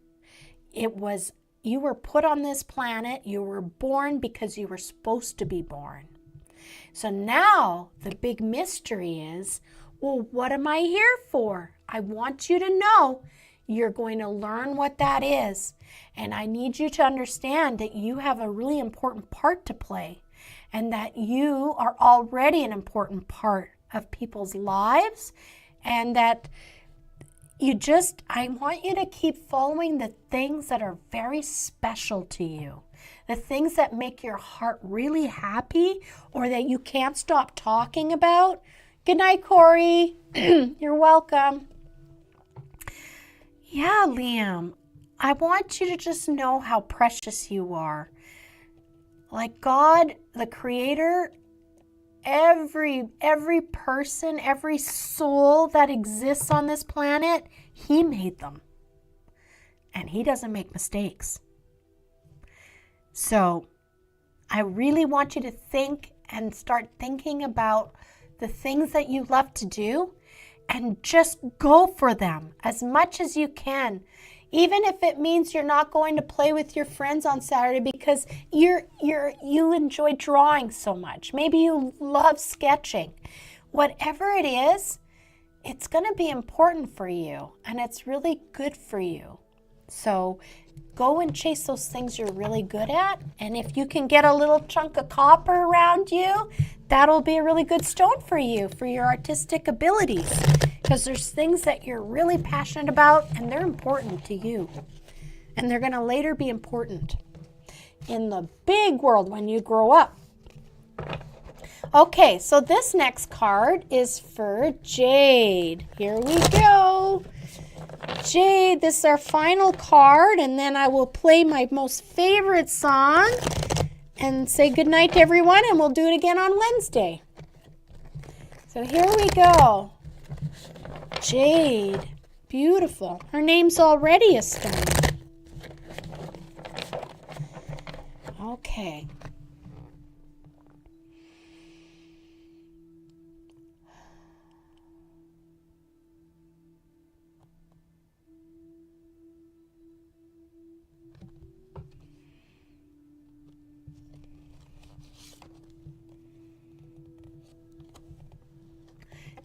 You were put on this planet. You were born because you were supposed to be born. So now the big mystery is, well, what am I here for? I want you to know you're going to learn what that is. And I need you to understand that you have a really important part to play and that you are already an important part of people's lives, and that I want you to keep following the things that are very special to you, the things that make your heart really happy or that you can't stop talking about. Good night, Corey. You're welcome. Yeah, Liam, I want you to just know how precious you are. Like God, the Creator, every person, every soul that exists on this planet, He made them. And He doesn't make mistakes. So I really want you to think and start thinking about the things that you love to do and just go for them as much as you can. Even if it means you're not going to play with your friends on Saturday because you enjoy drawing so much. Maybe you love sketching. Whatever it is, it's going to be important for you and it's really good for you. So go and chase those things you're really good at. And if you can get a little chunk of copper around you, that'll be a really good stone for you, for your artistic abilities. Because there's things that you're really passionate about and they're important to you. And they're going to later be important in the big world when you grow up. Okay, so this next card is for Jade. Here we go. Jade, this is our final card, and then I will play my most favorite song and say goodnight to everyone, and we'll do it again on Wednesday. So here we go. Jade, beautiful. Her name's already a stone. Okay.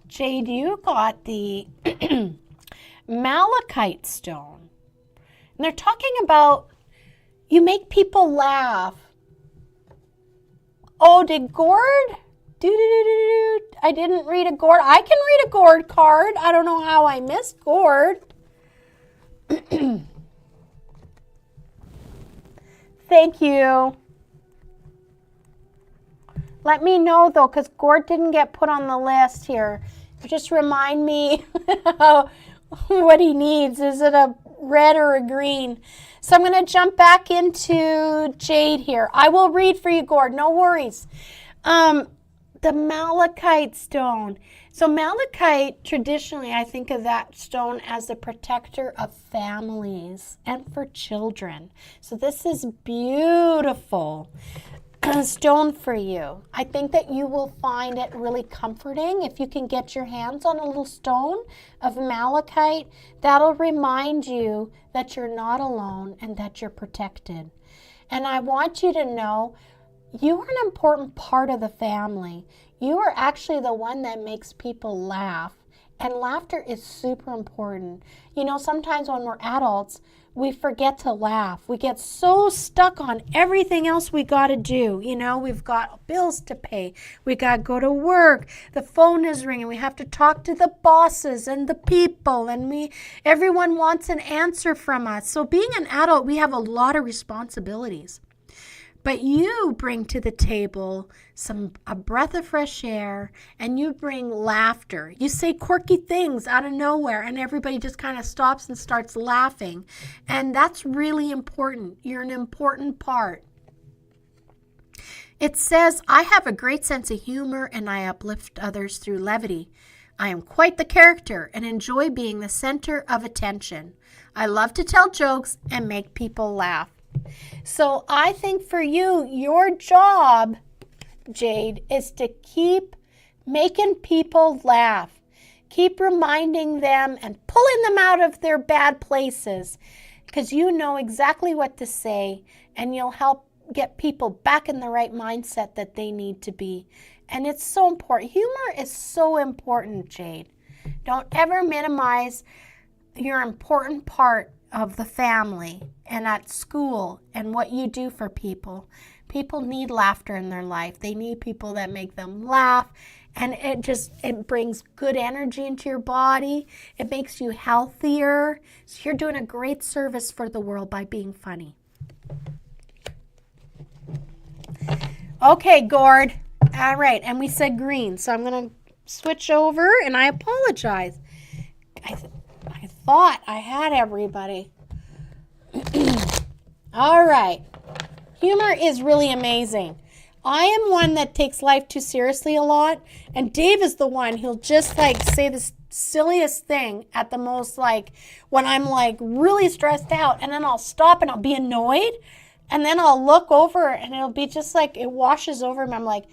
Jade, you got the malachite stone. And they're talking about you make people laugh. Oh, did Gord? I didn't read a Gord. I can read a Gord card. I don't know how I missed Gord. Thank you. Let me know, though, because Gord didn't get put on the list here. Just remind me what he needs. Is it a red or a green? So I'm going to jump back into Jade here. I will read for you, Gord. No worries. The malachite stone. So malachite, traditionally, I think of that stone as the protector of families and for children. So this is beautiful stone for you. I think that you will find it really comforting if you can get your hands on a little stone of malachite. That'll remind you that you're not alone and that you're protected. And I want you to know you are an important part of the family. You are actually the one that makes people laugh And laughter is super important. You know, sometimes when we're adults, we forget to laugh. We get so stuck on everything else we got to do. You know, we've got bills to pay. We got to go to work. The phone is ringing. We have to talk to the bosses and the people. And everyone wants an answer from us. So being an adult, we have a lot of responsibilities. But you bring to the table a breath of fresh air, and you bring laughter. You say quirky things out of nowhere, and everybody just kind of stops and starts laughing. And that's really important. You're an important part. It says, I have a great sense of humor, and I uplift others through levity. I am quite the character and enjoy being the center of attention. I love to tell jokes and make people laugh. So I think for you, your job, Jade, is to keep making people laugh. Keep reminding them and pulling them out of their bad places, because you know exactly what to say, and you'll help get people back in the right mindset that they need to be. And it's so important. Humor is so important, Jade. Don't ever minimize your important part of the family and at school and what you do for people. People need laughter in their life. They need people that make them laugh, and it brings good energy into your body. It makes you healthier. So you're doing a great service for the world by being funny. Okay, Gord. All right, and we said green, so I'm going to switch over, and I apologize. I thought I had everybody. All right. Humor is really amazing. I am one that takes life too seriously a lot, and Dave is the one who'll just say the silliest thing at the most, when I'm really stressed out, and then I'll stop and I'll be annoyed, and then I'll look over and it'll be just it washes over me. I'm like,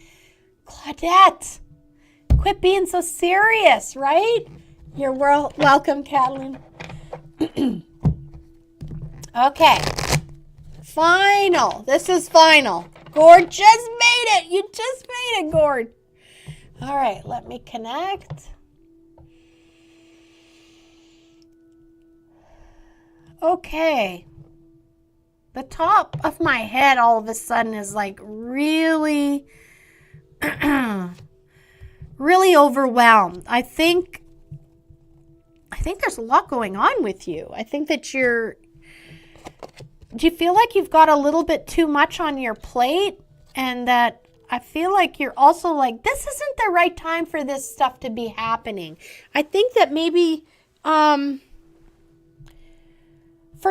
Claudette, quit being so serious, right? You're welcome, Kathleen. Okay. Final. This is final. Gord just made it. You just made it, Gord. All right, let me connect. Okay. The top of my head all of a sudden is really, really overwhelmed. I think there's a lot going on with you. I think that do you feel like you've got a little bit too much on your plate? And that I feel like you're also this isn't the right time for this stuff to be happening. I think that maybe, for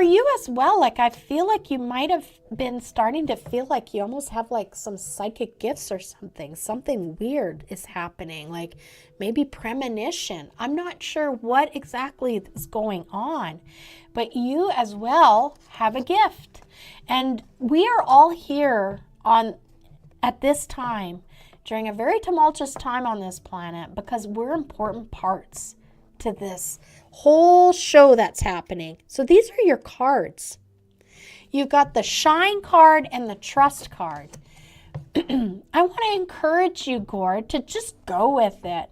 you as well, I feel like you might have been starting to feel like you almost have some psychic gifts or something. Something weird is happening, maybe premonition. I'm not sure what exactly is going on, but you as well have a gift. And we are all here at this time, during a very tumultuous time on this planet, because we're important parts to this whole show that's happening. So these are your cards. You've got the Shine card and the Trust card. I want to encourage you, Gord, to just go with it.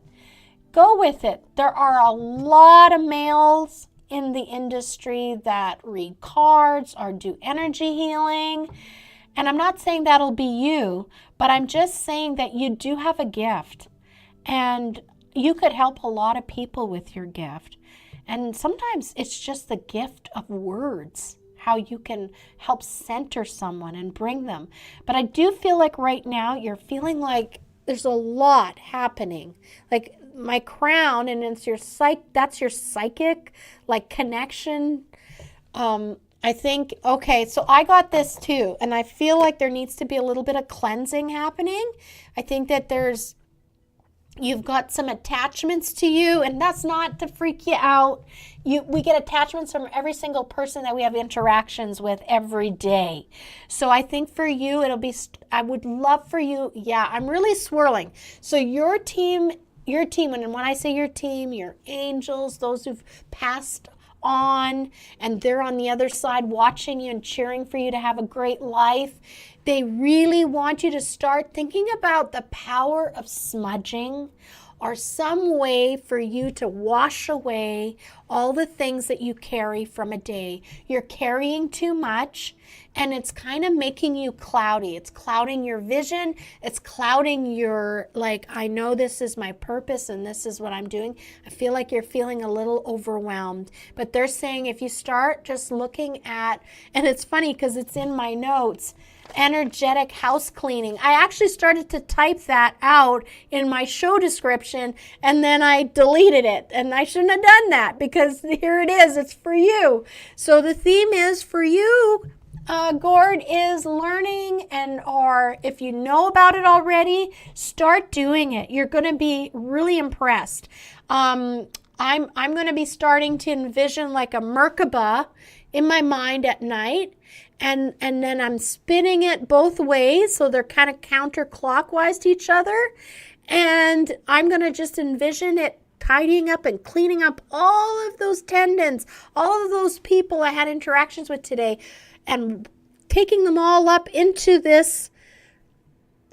Go with it. There are a lot of males in the industry that read cards or do energy healing. And I'm not saying that'll be you, but I'm just saying that you do have a gift. And you could help a lot of people with your gift. And sometimes it's just the gift of words, how you can help center someone and bring them. But I do feel like right now you're feeling like there's a lot happening. My crown, and it's that's your psychic connection. I think, okay, so I got this too. And I feel like there needs to be a little bit of cleansing happening. I think that you've got some attachments to you, and that's not to freak you out. We get attachments from every single person that we have interactions with every day. So I think for you, I would love for you, I'm really swirling. So your team, and when I say your team, your angels, those who've passed on, and they're on the other side watching you and cheering for you to have a great life. They really want you to start thinking about the power of smudging or some way for you to wash away all the things that you carry from a day. You're carrying too much, and it's kind of making you cloudy. It's clouding your vision. It's clouding your, like, I know this is my purpose and this is what I'm doing. I feel like you're feeling a little overwhelmed. But they're saying if you start just looking at, and it's funny because it's in my notes, energetic house cleaning. I actually started to type that out in my show description, and then I deleted it, and I shouldn't have done that because here it is. It's for you. So the theme is for you, Gord, is learning, and or if you know about it already, start doing it. You're going to be really impressed. I'm going to be starting to envision like a Merkaba in my mind at night. And then I'm spinning it both ways, so they're kind of counterclockwise to each other. And I'm going to just envision it tidying up and cleaning up all of those tendons, all of those people I had interactions with today, and taking them all up into this,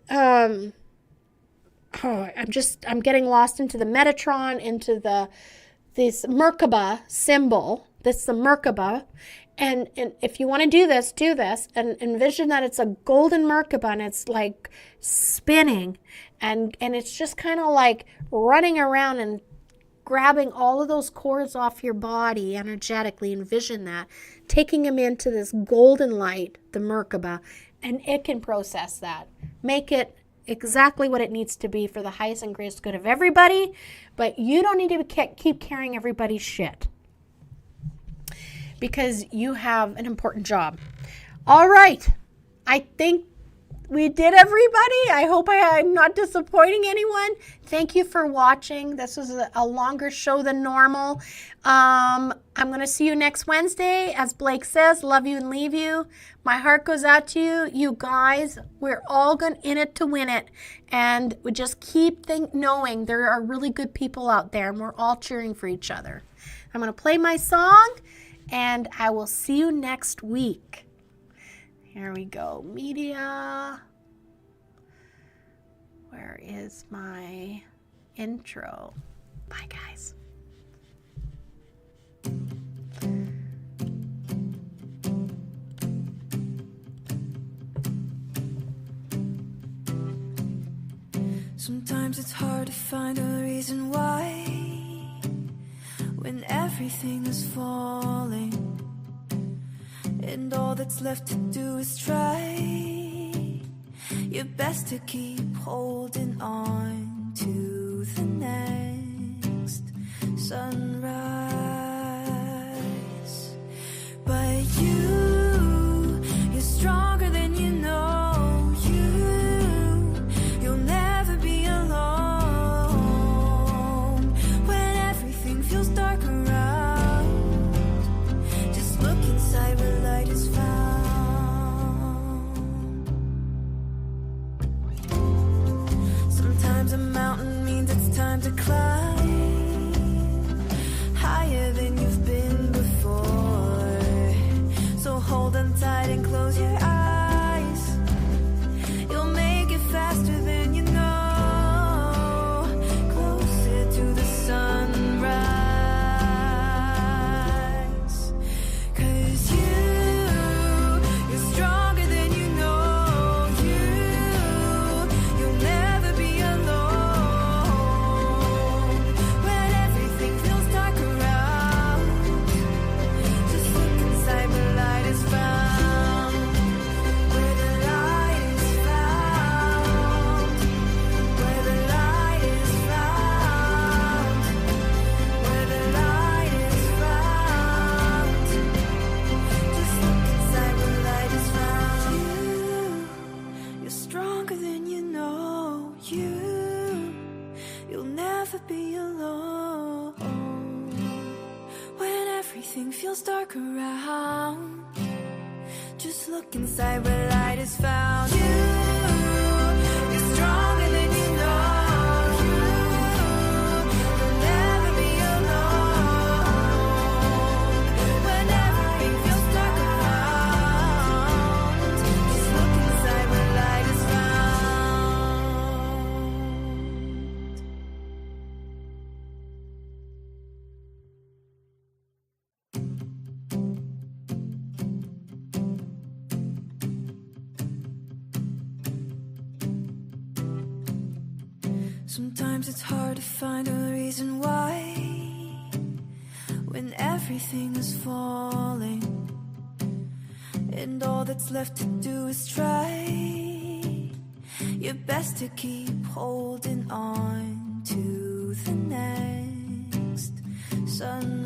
I'm getting lost into the Metatron, into this Merkaba symbol. This is the Merkaba. And if you want to do this, and envision that it's a golden Merkaba and it's like spinning, and it's just kind of like running around and grabbing all of those cords off your body energetically. Envision that, taking them into this golden light, the Merkaba, and it can process that, make it exactly what it needs to be for the highest and greatest good of everybody. But you don't need to keep carrying everybody's shit, because you have an important job. All right. I think we did, everybody. I hope I'm not disappointing anyone. Thank you for watching. This was a longer show than normal. I'm going to see you next Wednesday. As Blake says, love you and leave you. My heart goes out to you. You guys, we're all in it to win it. And we just keep knowing there are really good people out there, and we're all cheering for each other. I'm going to play my song, and I will see you next week. Here we go. Media. Where is my intro? Bye, guys. Sometimes it's hard to find a reason why, when everything is falling and all that's left to do is try your best to keep holding on to the next sunrise. But you're stronger than you know. You'll never be alone when everything feels dark around. Just look inside where light is found. Sometimes a mountain means it's time to climb higher than you've been before. So hold on tight and close your eyes. You'll make it faster than you know. Closer to the sunrise. 'Cause you're stronger than you know. You'll never be alone when everything feels dark around. Just look inside where light is found. Where the light is found. Where the light is found. Where the light is found. Just look inside where light is found. You're stronger than you know. You'll never be alone when everything feels dark around. Just look inside where light is found. You're stronger than you know. You'll never be alone when everything feels dark around. Just look inside where light is found. Sometimes it's hard to find a reason why, when everything is falling and all that's left to do is try your best to keep holding on to the next sun.